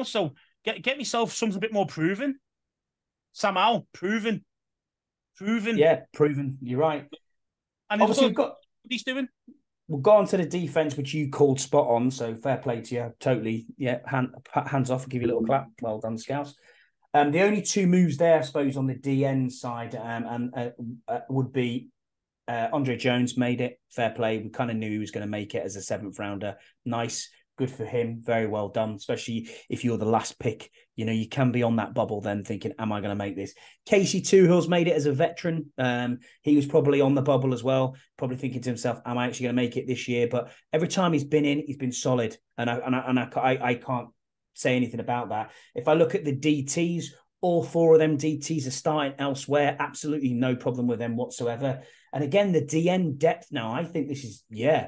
So get myself something a bit more proven. Sam Howell, proven. Yeah, proven. You're right. And obviously, we've got what he's doing. We'll go on to the defense, which you called spot on. So fair play to you. Totally. Yeah, hands off. I'll give you a little clap. Well done, Scouts. The only 2 moves there, I suppose, on the DN side would be Andre Jones made it. Fair play. We kind of knew he was going to make it as a 7th rounder. Nice. Good for him. Very well done, especially if you're the last pick. You can be on that bubble then thinking, am I going to make this? Casey Toohill's made it as a veteran. He was probably on the bubble as well, probably thinking to himself, am I actually going to make it this year? But every time he's been in, he's been solid. And I can't say anything about that. If I look at the DTs, All 4 of them DTs are starting elsewhere. Absolutely no problem with them whatsoever. And again, the DN depth now, I think this is,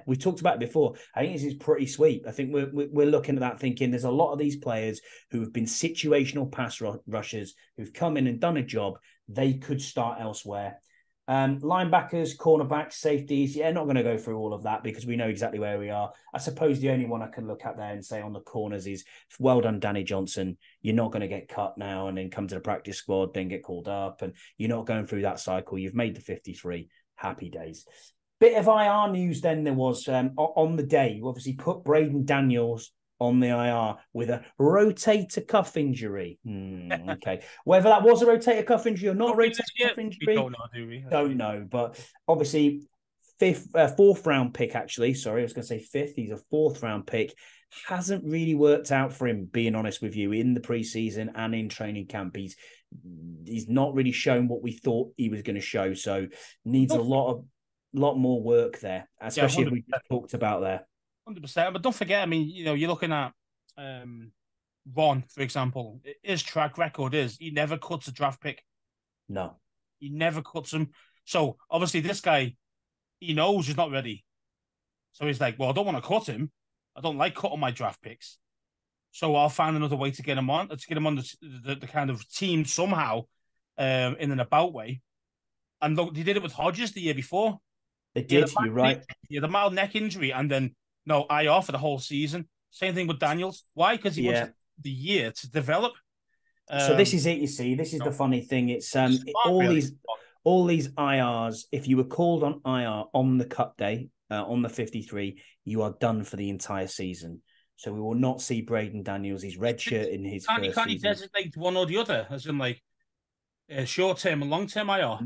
we talked about it before. I think this is pretty sweet. I think we're looking at that thinking there's a lot of these players who have been situational pass rushers who've come in and done a job. They could start elsewhere. Linebackers, cornerbacks, safeties, not going to go through all of that because we know exactly where we are. I suppose the only one I can look at there and say on the corners is, well done, Danny Johnson. You're not going to get cut now and then come to the practice squad, then get called up, and you're not going through that cycle. You've made the 53. Happy days. Bit of IR news then there was on the day. You obviously put Braden Daniels on the IR with a rotator cuff injury. Okay. Whether that was a rotator cuff injury or not a rotator cuff injury, we don't know, do we? Don't know. But obviously, fourth round pick, actually. Sorry, I was going to say fifth. He's a fourth round pick. Hasn't really worked out for him, being honest with you, in the preseason and in training camp. He's not really shown what we thought he was going to show. So needs a lot more work there, especially if we talked about there. 100%. But don't forget, I mean, you're looking at Ron, for example. His track record is he never cuts a draft pick. No. He never cuts him. So obviously this guy, he knows he's not ready. So he's like, well, I don't want to cut him. I don't like cutting my draft picks. So I'll find another way to get him on, the kind of team somehow in an about way. And look, they did it with Hodges the year before. They did, you're right. He had a mild neck injury and then IR for the whole season. Same thing with Daniels. Why? Because he wanted the year to develop. So this is it, you see. This is the funny thing. It's all these IRs, if you were called on IR on the cut day, on the 53, you are done for the entire season. So we will not see Braden Daniels, his red shirt in his first season. Can't he designate one or the other, as in like short-term and long-term IR?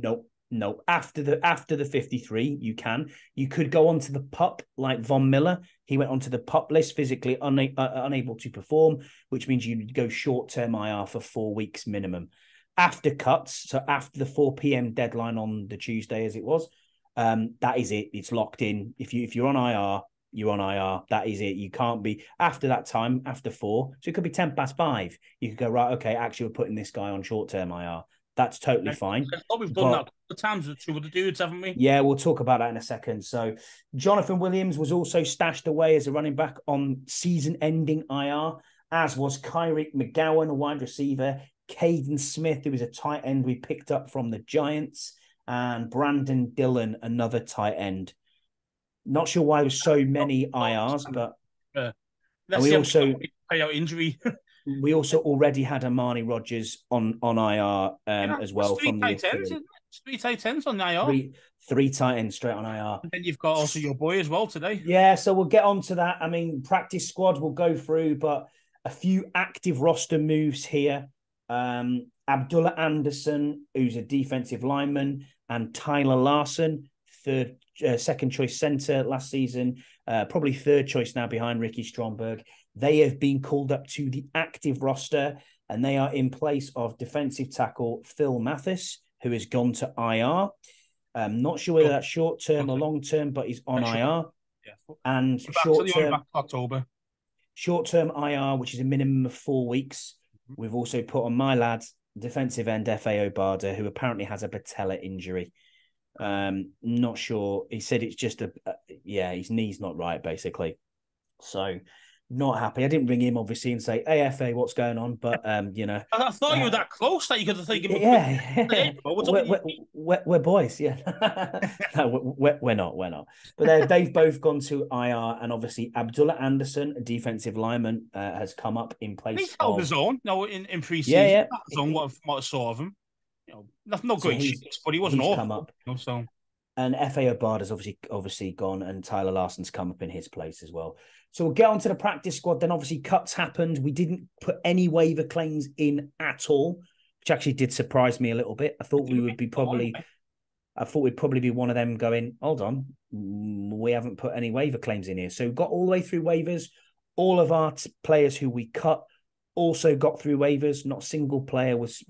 No. After the 53, you can. You could go onto the PUP like Von Miller. He went onto the PUP list, physically unable to perform, which means you'd go short-term IR for 4 weeks minimum. After cuts, so after the 4 p.m. deadline on the Tuesday, as it was, that is it. It's locked in. If you're on IR, you're on IR. That is it. You can't be after that time, after 4. So it could be 5:10. You could go, right, okay, actually, we're putting this guy on short-term IR. That's totally fine. We've done that the times with 2 of the dudes, haven't we? Yeah, we'll talk about that in a second. So Jonathan Williams was also stashed away as a running back on season-ending IR, as was Kyrick McGowan, a wide receiver, Caden Smith, who was a tight end we picked up from the Giants, and Brandon Dillon, another tight end. Not sure why there was so many IRs, but we also pay out injury. We also already had Amani Rogers on IR as well. Three tight ends on IR. Three tight ends straight on IR. And then you've got also your boy as well today. Yeah, so we'll get on to that. I mean, practice squad we'll go through, but a few active roster moves here. Abdullah Anderson, who's a defensive lineman, and Tyler Larson, second choice center last season, probably third choice now behind Ricky Stromberg. They have been called up to the active roster, and they are in place of defensive tackle Phil Mathis, who has gone to IR. Not sure whether that's short-term or long-term, but he's on IR. Yeah. And short-term IR, which is a minimum of 4 weeks. Mm-hmm. We've also put on my lad, defensive end F.A. Obada, who apparently has a patella injury. Not sure. He said it's just his knee's not right, basically. So not happy. I didn't ring him, obviously, and say, "Hey, FA, what's going on?" But I thought you were that close that you could have taken. Yeah. We're boys, yeah. No, we're not. But they've both gone to IR, and obviously Abdullah Anderson, a defensive lineman, has come up in place. He's held his own. No, in pre-season, yeah. What I saw of him, no great shakes, but he wasn't awful. Come up. So. And F.A. Obada's obviously gone, and Tyler Larson's come up in his place as well. So we'll get on to the practice squad. Then obviously cuts happened. We didn't put any waiver claims in at all, which actually did surprise me a little bit. I thought we'd probably be one of them going, hold on, we haven't put any waiver claims in here. So we got all the way through waivers. All of our players who we cut also got through waivers. Not a single player was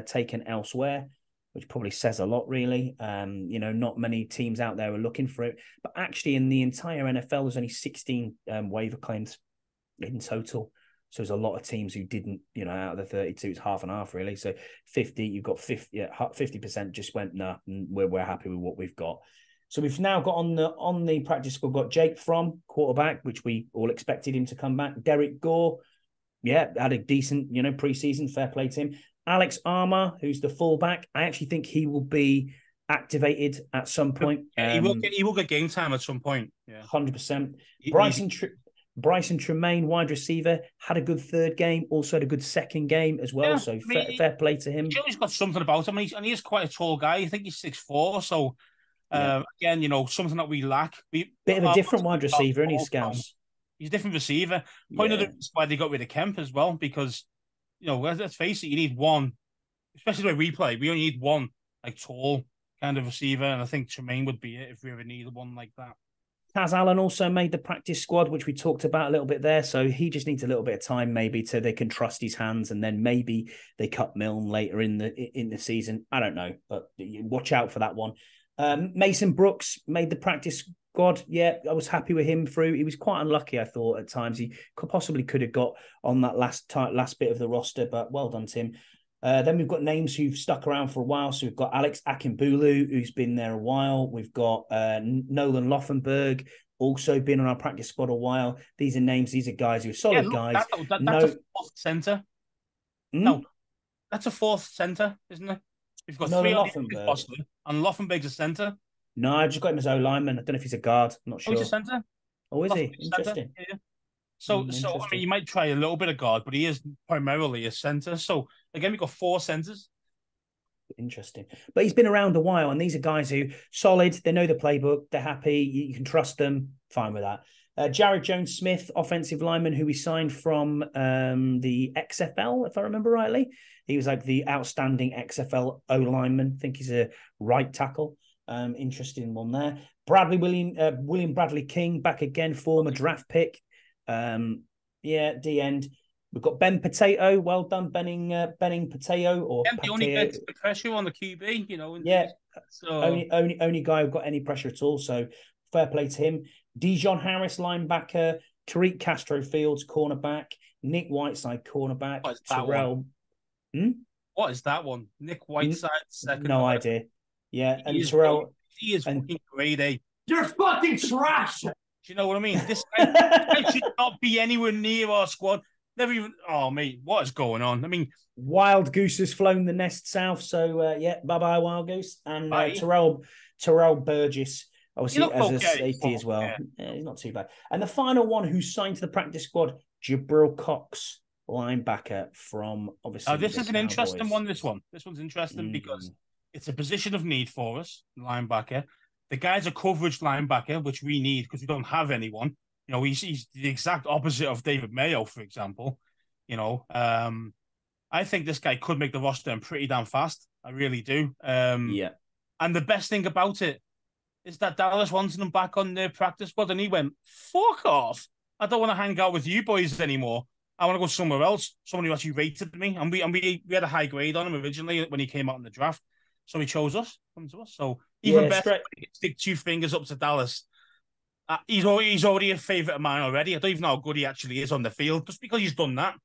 taken elsewhere, which probably says a lot, really. Not many teams out there are looking for it. But actually, in the entire NFL, there's only 16 waiver claims in total. So there's a lot of teams who didn't, out of the 32, it's half and half really. So 50, you've got 50% just went, nah, we're happy with what we've got. So we've now got on the practice squad, got Jake Fromm, quarterback, which we all expected him to come back. Derek Gore, had a decent, preseason, fair play to him. Alex Armour, who's the fullback, I actually think he will be activated at some point. Yeah, he will get game time at some point. Yeah, 100%. Bryson Tremaine, wide receiver, had a good third game, also had a good second game as well. So fair play to him. He's got something about him, and he is quite a tall guy. I think he's 6'4". So again, something that we lack. Bit of a different wide receiver, and he's Scouts. He's a different receiver. Point of the reason why they got rid of Kemp as well, because let's face it, you need one, especially the way we play. We only need one tall kind of receiver, and I think Tremaine would be it if we ever needed one like that. Taz Allen also made the practice squad, which we talked about a little bit there. So he just needs a little bit of time, maybe, so they can trust his hands, and then maybe they cut Milne later in the season. I don't know, but watch out for that one. Mason Brooks made the practice squad. Yeah, I was happy with him through. He was quite unlucky, I thought, at times. He could have got on that last bit of the roster, but well done, Tim. Then we've got names who've stuck around for a while. So we've got Alex Akimbulu, who's been there a while. We've got Nolan Loffenberg, also been on our practice squad a while. These are guys who are solid guys. That's a fourth centre. No, that's a fourth centre, isn't it? We've got Nolan Loffenberg. And Loffenberg's a centre. No, I just got him as O-lineman. I don't know if he's a guard. I'm not sure. Oh, he's a centre? Oh, is he? Interesting. Yeah. So I mean, you might try a little bit of guard, but he is primarily a centre. So again, we've got four centres. Interesting. But he's been around a while, and these are guys who solid. They know the playbook. They're happy. You can trust them. Fine with that. Jared Jones-Smith, offensive lineman, who we signed from the XFL, if I remember rightly. He was like the outstanding XFL O-lineman. I think he's a right tackle. Interesting one there. William Bradley King, back again, former draft pick. D-end. We've got Ben Potato. Well done, Benning Potato. Or the only gets the pressure on the QB, So only guy who've got any pressure at all. So fair play to him. Dijon Harris, linebacker. Tariq Castro Fields, cornerback. Nick Whiteside, cornerback. Terrell. What is that one? Nick Whiteside, second. No idea. Yeah, and Terrell. He is fucking great, eh? You're fucking trash. Do you know what I mean? This guy should not be anywhere near our squad. Never even. Oh, mate, what is going on? I mean, Wild Goose has flown the nest south. So bye bye, Wild Goose, and Terrell Burgess, obviously as a safety as well. Yeah, he's not too bad. And the final one who signed to the practice squad, Jabril Cox, linebacker from obviously. This is an interesting one. This one's interesting because it's a position of need for us, linebacker. The guy's a coverage linebacker, which we need because we don't have anyone. He's the exact opposite of David Mayo, for example. I think this guy could make the roster and pretty damn fast. I really do. And the best thing about it is that Dallas wanted him back on their practice squad, and he went, "Fuck off! I don't want to hang out with you boys anymore. I want to go somewhere else." Someone who actually rated me, and we had a high grade on him originally when he came out in the draft. So he chose us, come to us. So even better, stick two fingers up to Dallas. He's already a favourite of mine already. I don't even know how good he actually is on the field, just because he's done that.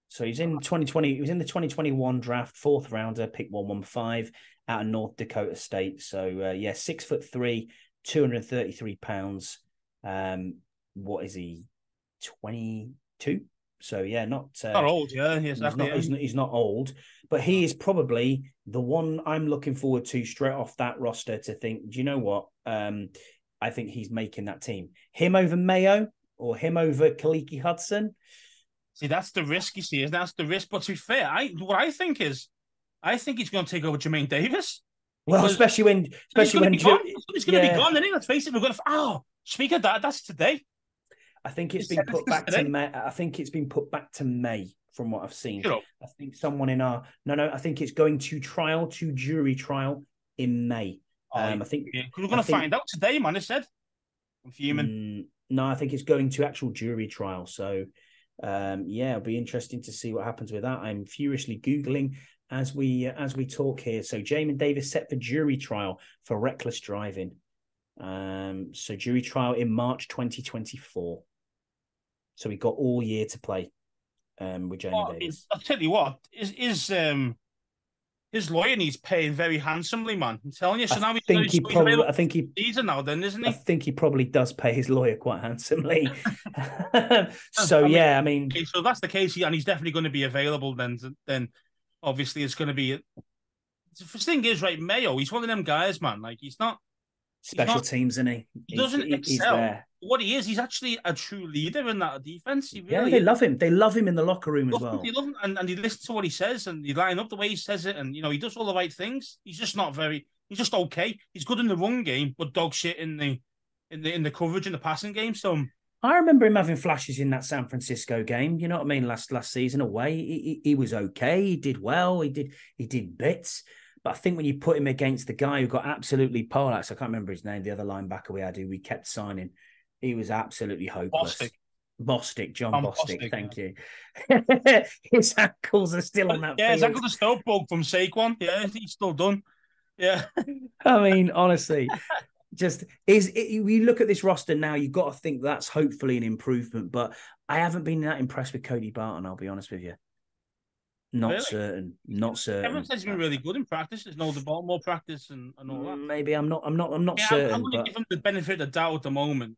So he's in 2020. He was in the 2021 draft, 4th rounder, pick 115 out of North Dakota State. So 6'3", 233 pounds. What is he? 22. So not old. Yeah, he's not old, but he is probably the one I'm looking forward to straight off that roster to think, do you know what? I think he's making that team. Him over Mayo or him over Kaliki Hudson. See, that's the risk, you see. That's the risk. But to be fair, I think he's going to take over Jermaine Davis. Well, especially when he's going to be gone. Let's face it. We're going to. Speak of that, that's today. I think it's been put back to May. I think it's been put back to May from what I've seen. Sure. I think someone in our I think it's going to jury trial in May. I think we're going to find out today, man. I said, I'm fuming. No, I think it's going to actual jury trial. So, it'll be interesting to see what happens with that. I'm furiously Googling as we talk here. So, Jamin Davis set for jury trial for reckless driving. So jury trial in March 2024. So we got all year to play. with Jamie Well, Davis. I'll tell you what, his lawyer needs paying very handsomely, man. I'm telling you. So now he's available season now, then, isn't he? I think he probably does pay his lawyer quite handsomely. So I mean, okay, so that's the case, and he's definitely going to be available. Then obviously it's going to be. The thing is, right, Mayo, he's one of them guys, man. Like he's not special teams, isn't he? He doesn't excel. What he is, he's actually a true leader in that defense. They love him. They love him in the locker room as well. They love him, and you listen to what he says, and you line up the way he says it, and he does all the right things. He's just not very. He's just okay. He's good in the run game, but dog shit in the coverage in the passing game. So I remember him having flashes in that San Francisco game. You know what I mean? Last season away, he was okay. He did well. He did bits. But I think when you put him against the guy who got absolutely poleaxed, I can't remember his name, the other linebacker we kept signing, he was absolutely hopeless. John Bostic, thank you. His ankles are still on that field. His ankles are still broke from Saquon. Yeah, he's still done. Yeah. I mean, honestly, we look at this roster now, you've got to think that's hopefully an improvement. But I haven't been that impressed with Cody Barton, I'll be honest with you. Not certain. Everyone says he's been really good in practice. There's no the Baltimore practice and all that. Maybe I'm not certain. I'm going to give him the benefit of the doubt at the moment.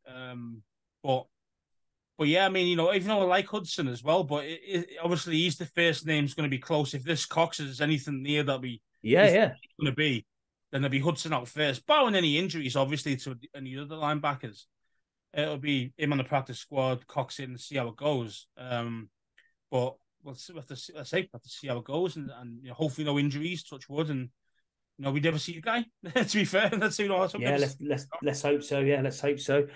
But yeah, I mean, even though I like Hudson as well, but obviously he's the first name's going to be close. If this Cox is anything near that going to be, then there'll be Hudson out first. Barring any injuries, obviously, to any other linebackers, it'll be him on the practice squad, Cox in, and see how it goes. But we'll have to see how it goes, and hopefully no injuries, touch wood, and we never see the guy. To be fair, let's hope so. Yeah, let's hope so.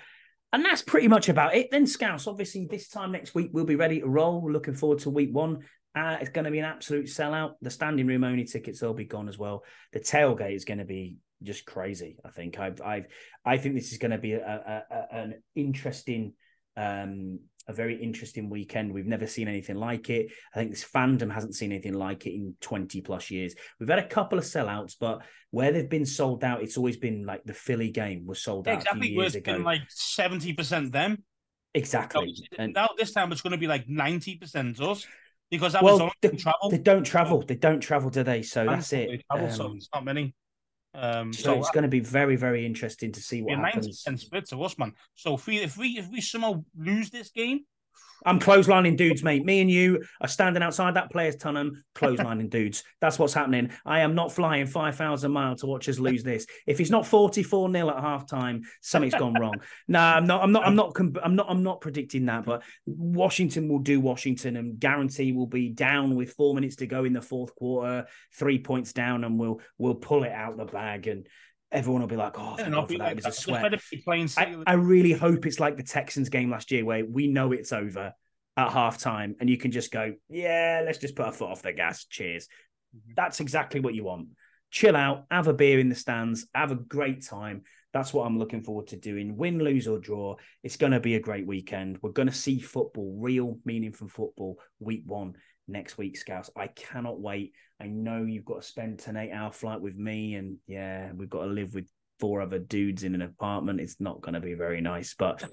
And that's pretty much about it then, Scouts. Obviously, this time next week we'll be ready to roll. We're looking forward to week 1. It's going to be an absolute sellout. The standing room only tickets will be gone as well. The tailgate is going to be just crazy. I think I think this is going to be an interesting. A very interesting weekend. We've never seen anything like it. I think this fandom hasn't seen anything like it in 20 plus years. We've had a couple of sellouts, but where they've been sold out, it's always been like the Philly game was sold out a few years ago. Been like 70% them. Exactly. And now this time it's going to be like 90% us because that was travel. They don't travel. They don't travel, do they? So that's it. So it's not many. So it's going to be very, very interesting to see what happens. 90% split to us, man. So if we somehow lose this game, I'm clotheslining dudes, mate. Me and you are standing outside that player's tunnel, clotheslining dudes. That's what's happening. I am not flying 5,000 miles to watch us lose this. If it's not 44-0 at halftime, something's gone wrong. No, I'm not predicting that. But Washington will do Washington, and guarantee will be down with 4 minutes to go in the fourth quarter, 3 points down, and we'll pull it out the bag and. Everyone will be like, oh, thank God for that. It was a sweat. I really hope it's like the Texans game last year where we know it's over at halftime and you can just go, yeah, let's just put our foot off the gas. Cheers. Mm-hmm. That's exactly what you want. Chill out, have a beer in the stands, have a great time. That's what I'm looking forward to doing. Win, lose or draw. It's going to be a great weekend. We're going to see football, real meaningful football, week 1 next week, Scouts. I cannot wait. I know you've got to spend an 8-hour flight with me, and we've got to live with 4 other dudes in an apartment. It's not going to be very nice, but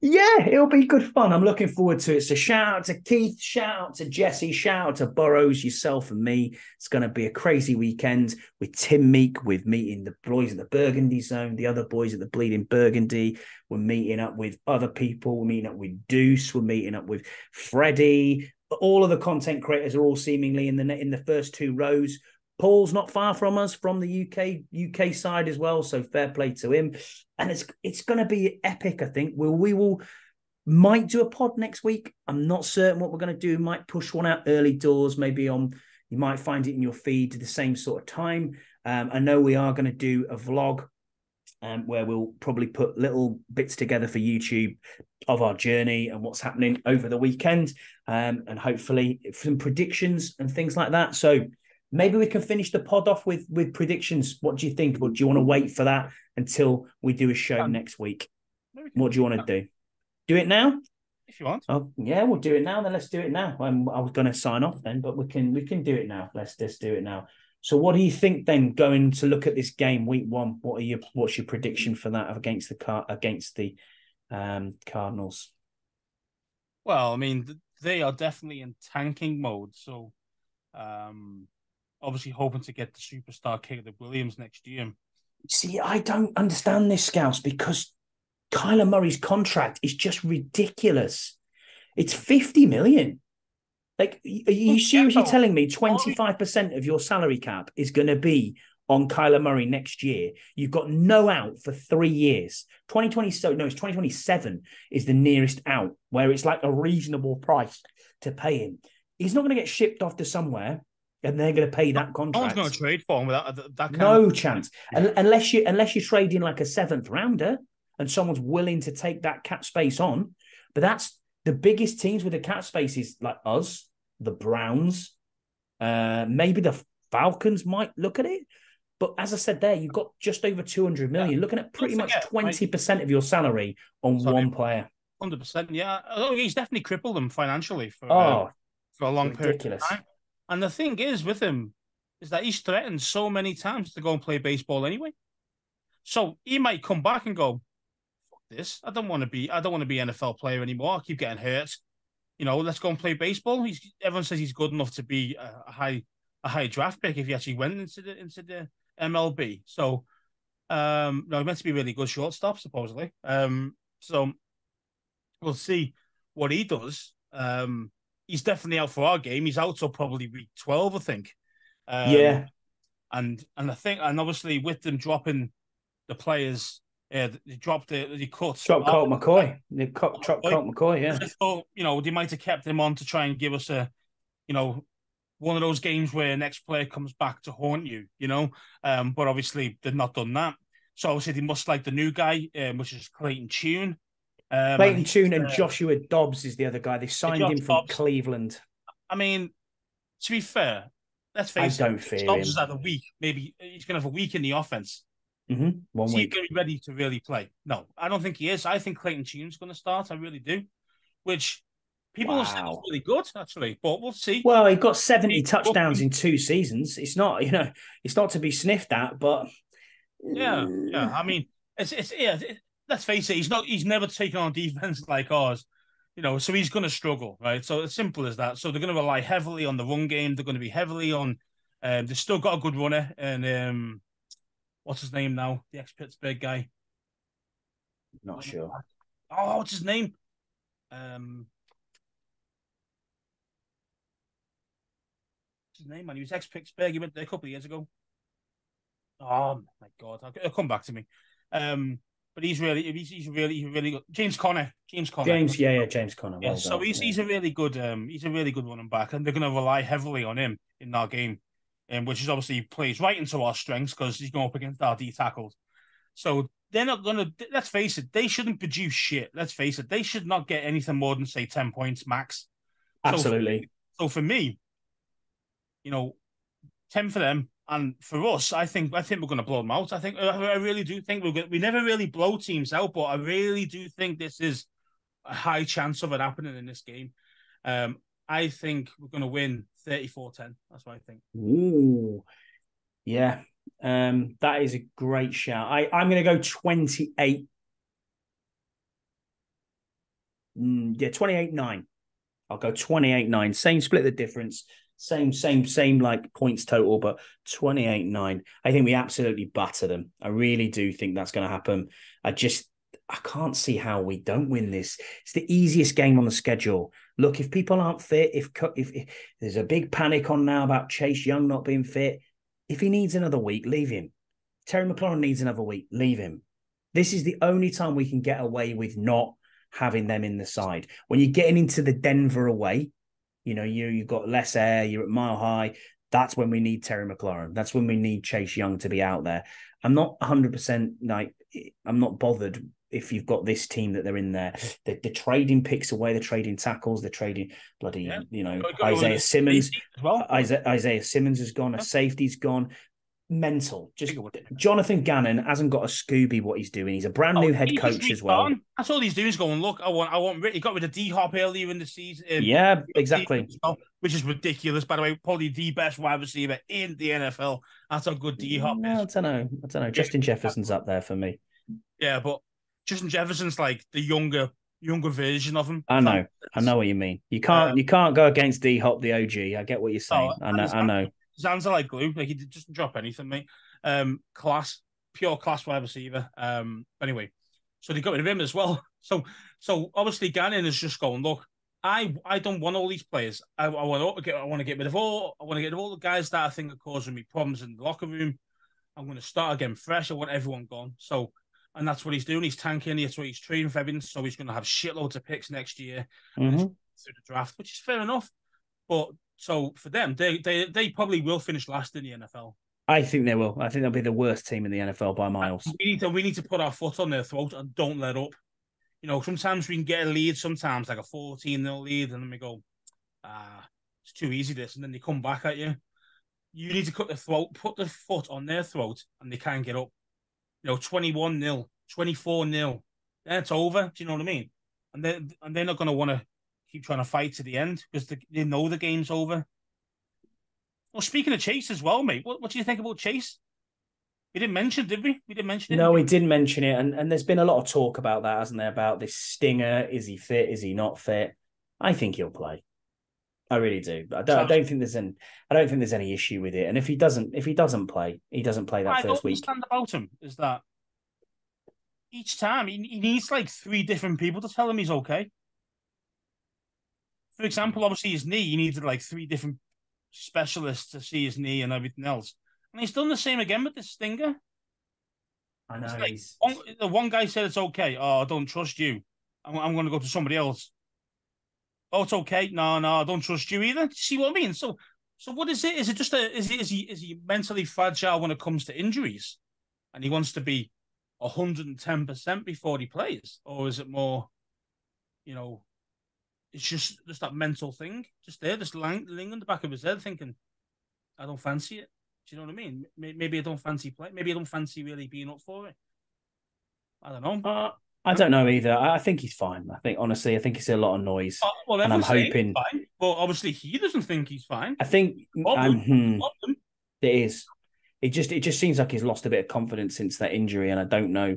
it'll be good fun. I'm looking forward to it. So shout out to Keith, shout out to Jesse, shout out to Burrows, yourself and me. It's going to be a crazy weekend with Tim Meek. We're meeting the boys at the Burgundy Zone, the other boys at the Bleeding Burgundy. We're meeting up with other people. We're meeting up with Deuce. We're meeting up with Freddie. All of the content creators are all seemingly in the first 2 rows. Paul's not far from us from the UK side as well, so fair play to him. And it's going to be epic, I think. We might do a pod next week. I'm not certain what we're going to do. Might push one out early doors, maybe you might find it in your feed at the same sort of time. I know we are going to do a vlog where we'll probably put little bits together for YouTube of our journey and what's happening over the weekend, and hopefully some predictions and things like that. So maybe we can finish the pod off with predictions. What do you think? Or do you want to wait for that until we do a show next week? What do you want to do? Do it now? If you want. Oh, yeah, we'll do it now. Then let's do it now. I was going to sign off then, but we can do it now. Let's just do it now. So what do you think then, going to look at this game, week 1? What's your prediction for that against the Cardinals? Well, I mean, they are definitely in tanking mode. So, obviously hoping to get the superstar Caleb Williams next year. See, I don't understand this, Scouse, because Kyler Murray's contract is just ridiculous. It's 50 million. Like, are you seriously telling me 25% of your salary cap is going to be on Kyler Murray next year? You've got no out for 3 years. 2027 is the nearest out, where it's like a reasonable price to pay him. He's not going to get shipped off to somewhere, and they're going to pay that contract. No one's going to trade for him without that kind no chance. Unless you trade in like a 7th rounder and someone's willing to take that cap space on. But that's the biggest teams with the cap space is like us, the Browns, maybe the Falcons might look at it. But as I said there, you've got just over 200 million. You're looking at pretty much 20% of your salary on one player. 100%, yeah. He's definitely crippled them financially for a long period of time. And the thing is with him is that he's threatened so many times to go and play baseball anyway. So he might come back and go, fuck this. I don't want to be NFL player anymore. I keep getting hurt. Let's go and play baseball. Everyone says he's good enough to be a high draft pick if he actually went into the MLB. So he's meant to be really good shortstop, supposedly. So we'll see what he does. He's definitely out for our game. He's out till probably week 12, I think. Yeah. And I think, and obviously with them dropping the players, they cut Colt McCoy. They dropped Colt McCoy, yeah. I thought, they might have kept him on to try and give us one of those games where next player comes back to haunt you, but obviously they've not done that. So obviously they must like the new guy, which is Clayton Tune. Clayton Tune and Joshua Dobbs is the other guy. They signed him from Cleveland. I mean, to be fair, let's face it. I don't fear Dobbs him. has had a week. Maybe he's going to have a week in the offense. Mm-hmm. 1 week. He's going to be ready to really play. No, I don't think he is. I think Clayton Tune's going to start. I really do. Which people have said is really good, actually. But we'll see. Well, he got 70 touchdowns in 2 seasons. It's not, it's not to be sniffed at, but yeah. I mean, let's face it, he's never taken on defense like ours, so he's going to struggle, right? So it's simple as that. So they're going to rely heavily on the run game. They're going to be heavily on, they've still got a good runner. And what's his name now? The ex-Pittsburgh guy. Not sure. Oh, what's his name? What's his name, man? He was ex-Pittsburgh. He went there a couple of years ago. Oh, my God. It'll come back to me. But he's really good. James Conner. James Conner. James Conner. Yeah, so he's a really good running back, and they're going to rely heavily on him in our game, which is obviously plays right into our strengths because he's going up against our D tackles. So they're not going to. Let's face it, they shouldn't produce shit. Let's face it, they should not get anything more than say 10 points max. Absolutely. So for me, 10 for them. And for us, I think we're going to blow them out. I really do think we never really blow teams out, but I really do think this is a high chance of it happening in this game. I think we're going to win 34-10. That's what I think. Ooh, yeah. That is a great shout. I'm going to go 28. 28-9. I'll go 28-9. Same split the difference. Same like points total, but 28-9. I think we absolutely batter them. I really do think that's going to happen. I can't see how we don't win this. It's the easiest game on the schedule. Look, if people aren't fit, if there's a big panic on now about Chase Young not being fit, if he needs another week, leave him. Terry McLaurin needs another week, leave him. This is the only time we can get away with not having them in the side. When you're getting into the Denver away, you've got less air, you're at Mile High. That's when we need Terry McLaurin. That's when we need Chase Young to be out there. I'm not 100% I'm not bothered if you've got this team that they're in there. They're trading picks away, they're trading tackles, they're trading bloody, Isaiah Simmons. Well. Isaiah Simmons has gone, a safety's gone. Mental. Just Jonathan Gannon hasn't got a Scooby what he's doing. He's a brand new head coach as well. That's all he's doing is going, look, I want he got rid of D-Hop earlier in the season. Yeah, exactly. Which is ridiculous, by the way. Probably the best wide receiver in the NFL. That's how good D-Hop is. I don't know. Justin Jefferson's up there for me. Yeah, but Justin Jefferson's like the younger younger version of him. I know what you mean. You can't go against D Hop, the OG. I get what you're saying. I know. His hands are like glue. Like he doesn't drop anything, mate. Class, pure class wide receiver. Anyway, so they got rid of him as well. So obviously Gannon is just going, look, I don't want all these players. I want to get rid of all. I want to get rid of all the guys that I think are causing me problems in the locker room. I'm going to start again fresh. I want everyone gone. So, and that's what he's doing. He's tanking. That's what he's training for everything. So he's going to have shitloads of picks next year through the draft, which is fair enough. But so for them, they probably will finish last in the NFL. I think they will. I think they'll be the worst team in the NFL by miles. We need to put our foot on their throat and don't let up. You know, sometimes we can get a lead, sometimes like a 14-0 lead, and then we go, it's too easy this, and then they come back at you. You need to put the foot on their throat, and they can't get up. You know, 21-0, 24-0, then it's over. Do you know what I mean? And they're not going to want to keep trying to fight to the end because they know the game's over. Well, speaking of Chase as well, mate, what do you think about Chase? We didn't mention, did we? We didn't mention it. No, we didn't mention it, and there's been a lot of talk about that, hasn't there? About this stinger. Is he fit? Is he not fit? I think he'll play. I really do. I don't think there's any issue with it. And if he doesn't play, he doesn't play that first week. What I understand about him is that each time he needs like 3 different people to tell him he's okay. For example, obviously his knee, he needed like 3 different specialists to see his knee and everything else. And he's done the same again with this stinger. I know. Like one guy said it's okay. Oh, I don't trust you. I'm going to go to somebody else. Oh, it's okay. No, I don't trust you either. See what I mean? So what is it? Is it just is he mentally fragile when it comes to injuries, and he wants to be 110% before he plays, or is it more, you know, it's just that mental thing, just there, just lying in the back of his head, thinking, I don't fancy it. Do you know what I mean? Maybe I don't fancy play. Maybe I don't fancy really being up for it. I don't know. I don't know either. I think he's fine. Honestly, I think it's a lot of noise. Well, and I'm hoping. Fine, but obviously, he doesn't think he's fine. I think it is. It just seems like he's lost a bit of confidence since that injury, and I don't know.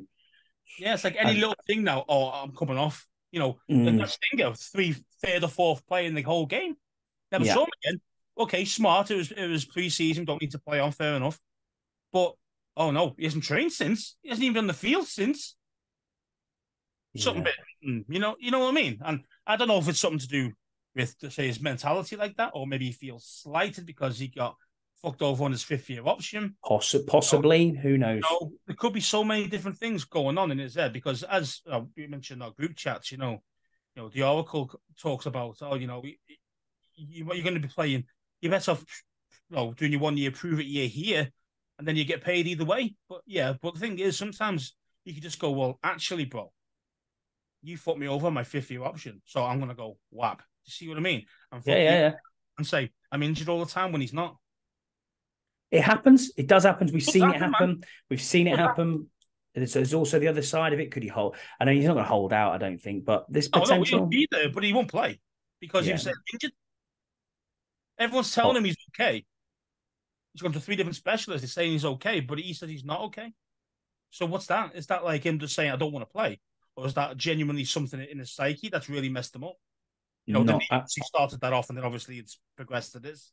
Yeah, it's like any little thing now. Oh, I'm coming off. You know, like that stinger, 3rd or 4th play in the whole game. Never saw him again. Okay, smart. It was pre-season. Don't need to play on. Fair enough. But oh no, he hasn't trained since. He hasn't even been on the field since. Something bit, you know what I mean? And I don't know if it's something to do with, say, his mentality like that, or maybe he feels slighted because he got fucked over on his 5th-year option. Possibly, who knows? You know, there could be so many different things going on in his head because, as we mentioned in our group chats, you know, the Oracle talks about, you're going to be playing. You're better off, doing your 1-year prove it year here, and then you get paid either way. But the thing is, sometimes you could just go, well, actually, bro, you fucked me over on my 5th-year option, so I'm going to go whap. You see what I mean? Yeah. And say, I'm injured all the time when he's not. It happens. It does happen. We've seen it happen. Man. We've seen it happen. There's also the other side of it. Could he hold? I know he's not going to hold out, I don't think, but this potential. He'll be there, but he won't play because he was injured. Everyone's telling him he's okay. He's gone to 3 different specialists. They're saying he's okay, but he said he's not okay. So what's that? Is that like him just saying, I don't want to play? Or is that genuinely something in his psyche that's really messed him up? You know, he started that off, and then obviously it's progressed to this.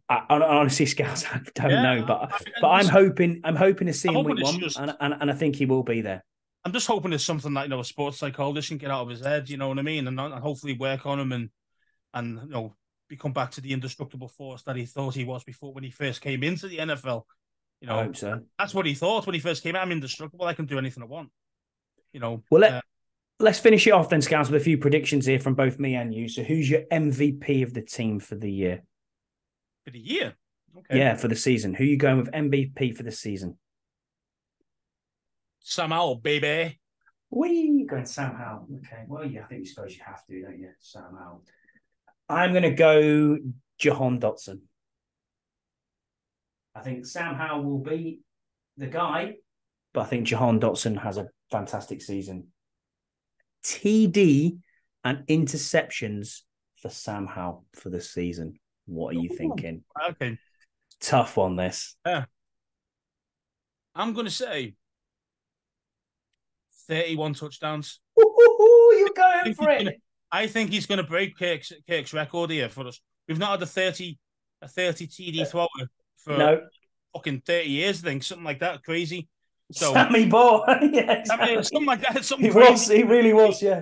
Honestly, Scouts, I don't know, but I'm hoping to see him week 1, and I think he will be there. I'm just hoping it's something that a sports psychologist can get out of his head. You know what I mean, and hopefully work on him and become back to the indestructible force that he thought he was before when he first came into the NFL. You know, I hope so. That's what he thought when he first came out. I'm indestructible. I can do anything I want. You know, well, let's finish it off then, Scouts, with a few predictions here from both me and you. So, who's your MVP of the team for the year? For the year, okay. Yeah, for the season. Who are you going with MVP for the season? Sam Howell, baby. We going Sam Howell. Okay. Well, yeah, I think you suppose you have to, don't you, Sam Howell? I'm going to go Jahan Dotson. I think Sam Howell will be the guy, but I think Jahan Dotson has a fantastic season. TD and interceptions for Sam Howell for the season. What are you thinking? Okay. Tough one, this. Yeah. I'm going to say 31 touchdowns You're going for it. I think he's going to break Kirk's record here for us. We've not had a 30 TD thrower for No, fucking 30 years, I think, something like that. Crazy. So Sammy Ball. Yeah, I mean, exactly. something like that. Something He crazy. was. He really was. Yeah.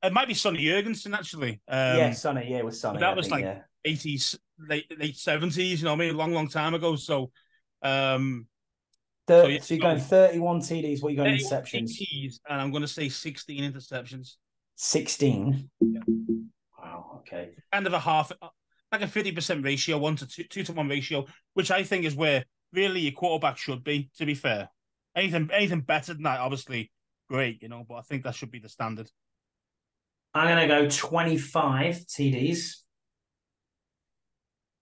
It might be Sonny Jurgensen actually. Yeah, Sonny. Yeah, it was Sonny. That was think, like yeah. 80s, late 70s. You know what I mean? Long time ago. So, So yeah, you're going 31 TDs. What are you going 31 interceptions? TDs, and I'm going to say 16 interceptions. 16. Yeah. Wow. Okay. Kind of a half, like a 50% ratio, 1 to 2 to 1 ratio, which I think is where really your quarterback should be. To be fair, anything better than that, obviously, great, you know. But I think that should be the standard. I'm going to go 25 TDs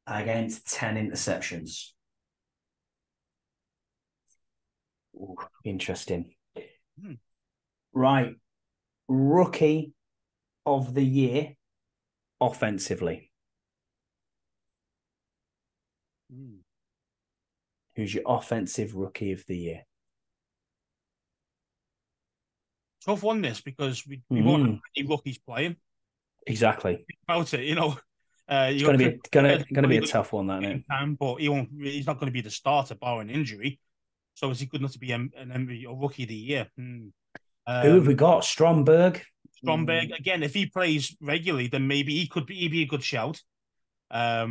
against 10 interceptions. Ooh, interesting. Right. Rookie of the year offensively. Who's your offensive rookie of the year? Tough one, this, because we won't have any rookies playing. Exactly. Think about it, you know. It's going to be a tough one, that isn't it? But he's not going to be the starter, barring injury. So is he good enough to be an MVP or rookie of the year? Who have we got? Stromberg. Again, if he plays regularly, then maybe he'd be a good shout. But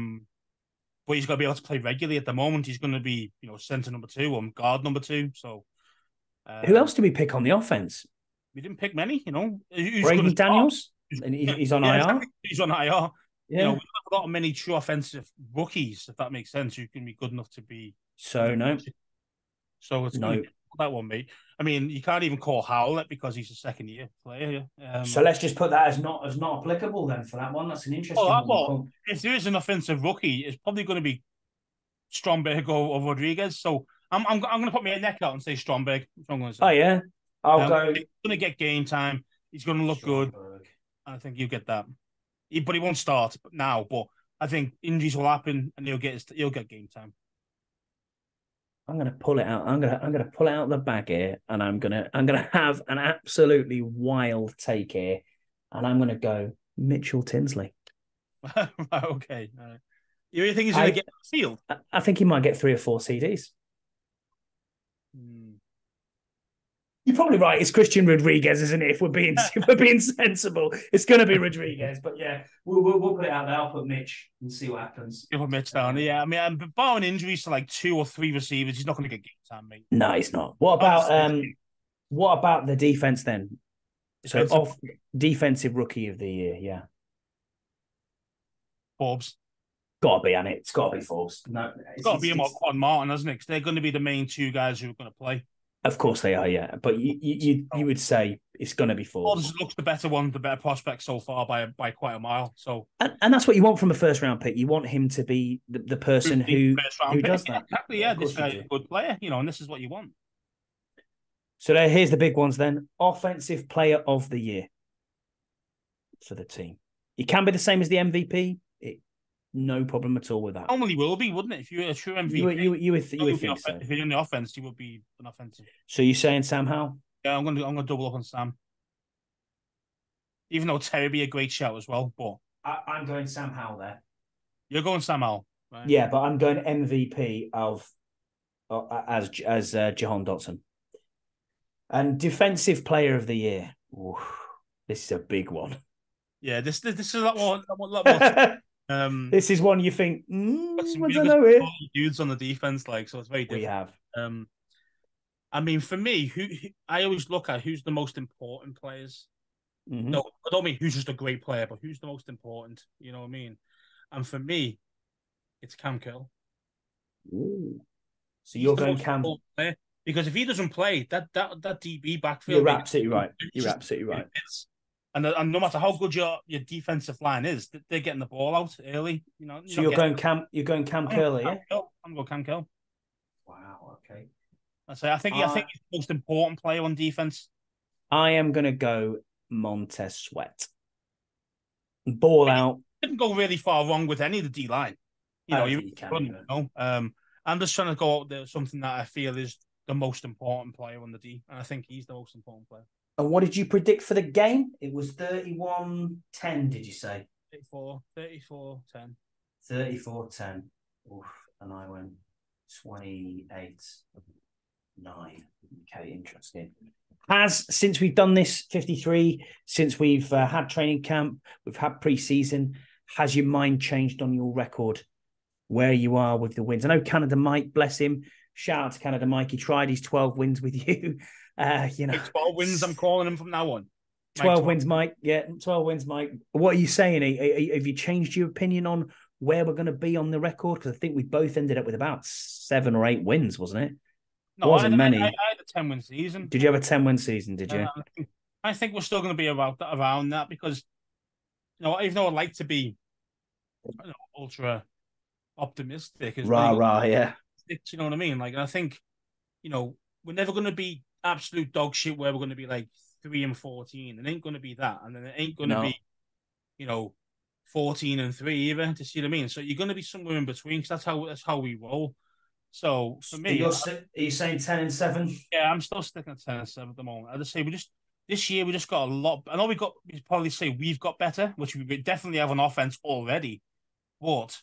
he's got to be able to play regularly. At the moment, he's going to be, you know, center number 2 or guard number 2. So, who else did we pick on the offense? We didn't pick many, you know. Braden Daniels, and he's on IR. Exactly. He's on IR. Yeah. You know, we don't have many true offensive rookies, if that makes sense, who can be good enough to be. So no. So it's no that one, mate. I mean, you can't even call Howlett because he's a second-year player. So let's just put that as not applicable then for that one. That's an interesting one. Well, if there is an offensive rookie, it's probably going to be Stromberg or Rodriguez. So I'm going to put my neck out and say Stromberg. I'm going to say. Oh yeah, I'll go. He's going to get game time. He's going to look good. I think you get that. But he won't start now. But I think injuries will happen, and he'll get game time. I'm gonna pull it out. I'm gonna pull it out the bag here, and I'm gonna have an absolutely wild take here, and I'm gonna go Mitchell Tinsley. Okay. You really think he's gonna get the field? I think he might get 3 or 4 CDs. You're probably right. It's Christian Rodriguez, isn't it? If we're being sensible, it's going to be Rodriguez. But yeah, we'll put it out there. I'll put Mitch and see what happens. You'll put Mitch down. Yeah, I mean, barring injuries to like 2 or 3 receivers, he's not going to get game time, mate. No, he's not. What about the defense then? Defensive rookie of the year, yeah. Forbes. Got to be on it. It's got to be Forbes. No, it's got to be him or Quan Martin, hasn't it? Because they're going to be the main 2 guys who are going to play. Of course they are, yeah. But you would say it's going to be Forbes. Forbes looks the better one, the better prospect so far by quite a mile. So, and that's what you want from a first round pick. You want him to be the person who does that. Exactly, yeah. This guy's a good player, you know, and this is what you want. So here's the big ones then. Offensive player of the year for the team. It can be the same as the MVP. No problem at all with that. Normally will be, wouldn't it? If you're a true MVP, you would think so. If you're in the offense, you would be an offensive. So you're saying Sam Howell? Yeah, I'm gonna double up on Sam. Even though Terry be a great shout as well, but I'm going Sam Howell there. You're going Sam Howell, right? Yeah, but I'm going MVP as Jahan Dotson. And defensive player of the year. Ooh, this is a big one. Yeah, this is a lot more. This is one you think, I don't know it. Dudes on the defense, like, so it's very different. We have. I mean, for me, I always look at who's the most important players. Mm-hmm. No, I don't mean who's just a great player, but who's the most important. You know what I mean? And for me, it's Cam Curl. Ooh. So you're going Cam player, because if he doesn't play, that DB backfield. You're absolutely right. You're absolutely right. And no matter how good your defensive line is, they're getting the ball out early. You know. So you're going Cam Curl, yeah? I'm going Cam Curl. Wow. Okay. I think he's the most important player on defense. I am going to go Montez Sweat. Ball out. Didn't go really far wrong with any of the D line. You know, you can. I'm just trying to go out there something that I feel is the most important player on the D, and I think he's the most important player. And what did you predict for the game? It was 31-10, did you say? 34-10. 34-10. Oof, and I went 28-9. Okay, interesting. Since we've done this 53, since we've had training camp, we've had pre-season, has your mind changed on your record, where you are with the wins? I know Canada Mike, bless him. Shout out to Canada Mike. He tried his 12 wins with you. 12 wins, I'm calling him from now on. 12 wins, Mike. Yeah, 12 wins, Mike. What are you saying? Have you changed your opinion on where we're going to be on the record? Because I think we both ended up with about 7 or 8 wins, wasn't it? No, wasn't many. I had a 10-win season. Did you have a 10-win season? Did you? I think we're still going to be around that because, even though I'd like to be ultra optimistic, as rah, yeah. You know what I mean? Like, I think, we're never going to be absolute dog shit where we're going to be like 3-14. It ain't going to be that, and then it ain't going to be, 14-3 either. To see what I mean? So you're going to be somewhere in between because that's how we roll. So for me, are you saying 10-7? Yeah, I'm still sticking at 10-7 at the moment. I just say this year we just got a lot. I know we probably say we've got better, which we definitely have on offense already. But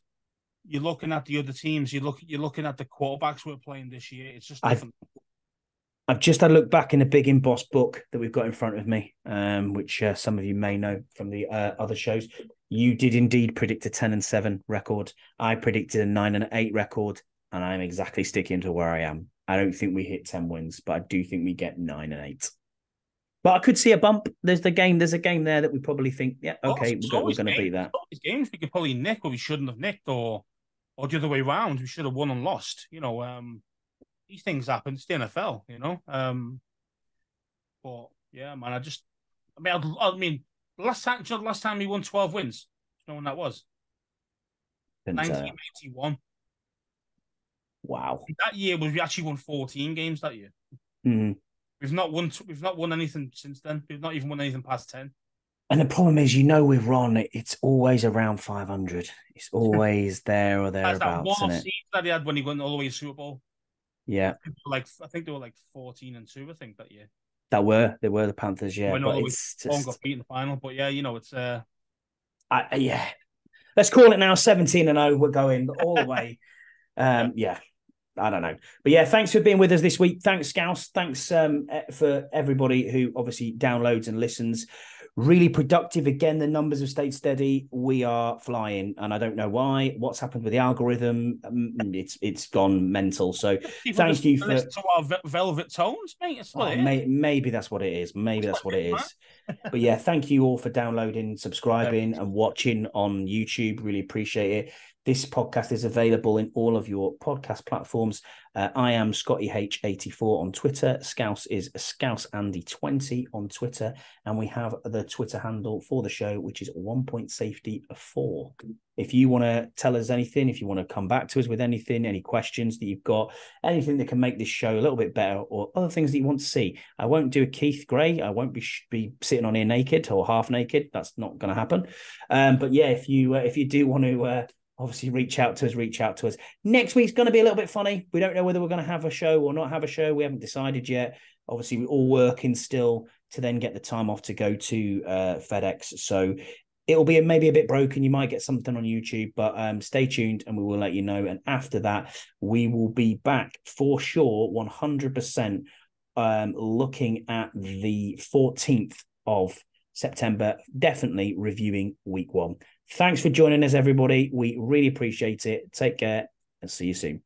you're looking at the other teams. You're looking at the quarterbacks we're playing this year. It's just different. I've just had a look back in the Big In Boss book that we've got in front of me, which some of you may know from the other shows. You did indeed predict a 10-7 record. I predicted a 9-8 record. And I'm exactly sticking to where I am. I don't think we hit 10 wins, but I do think we get 9-8. But I could see a bump. There's a game there that we probably think, yeah, okay, we're going to beat that. These games we could probably nick, or we shouldn't have nicked, or the other way around. We should have won and lost. These things happen. It's the NFL, But yeah, man, I mean, last time we won 12 wins. You know when that was? 1981. Wow. That year we actually won 14 games that year. Mm. We've not won anything since then. We've not even won anything past 10. And the problem is, with Ron, it's always around 500. It's always there or thereabouts. That's that one-off season that he had when he went all the way to Super Bowl. Yeah. I think they were like 14-2, I think, that year. They were the Panthers, yeah. But it's just... got beat in the final. But yeah, it's yeah. Let's call it now 17-0. We're going all the way. Yeah. I don't know. But yeah, thanks for being with us this week. Thanks, Scouse. Thanks for everybody who obviously downloads and listens. Really productive. Again, the numbers have stayed steady. We are flying, and I don't know why. What's happened with the algorithm? It's gone mental. So thank you for to our velvet tones, mate. Maybe that's what it is. But yeah, thank you all for downloading, subscribing, and watching on YouTube. Really appreciate it. This podcast is available in all of your podcast platforms. I am Scotty H84 on Twitter. Scouse is ScouseAndy20 on Twitter. And we have the Twitter handle for the show, which is 1PointSafety4. If you want to tell us anything, if you want to come back to us with anything, any questions that you've got, anything that can make this show a little bit better, or other things that you want to see. I won't do a Keith Gray. I won't be sitting on here naked or half naked. That's not going to happen. But yeah, if you do want to... obviously, reach out to us. Next week's going to be a little bit funny. We don't know whether we're going to have a show or not have a show. We haven't decided yet. Obviously, we're all working still to then get the time off to go to FedEx. So it'll be maybe a bit broken. You might get something on YouTube, but stay tuned and we will let you know. And after that, we will be back for sure, 100%, looking at the 14th of September, definitely reviewing week 1. Thanks for joining us, everybody. We really appreciate it. Take care and see you soon.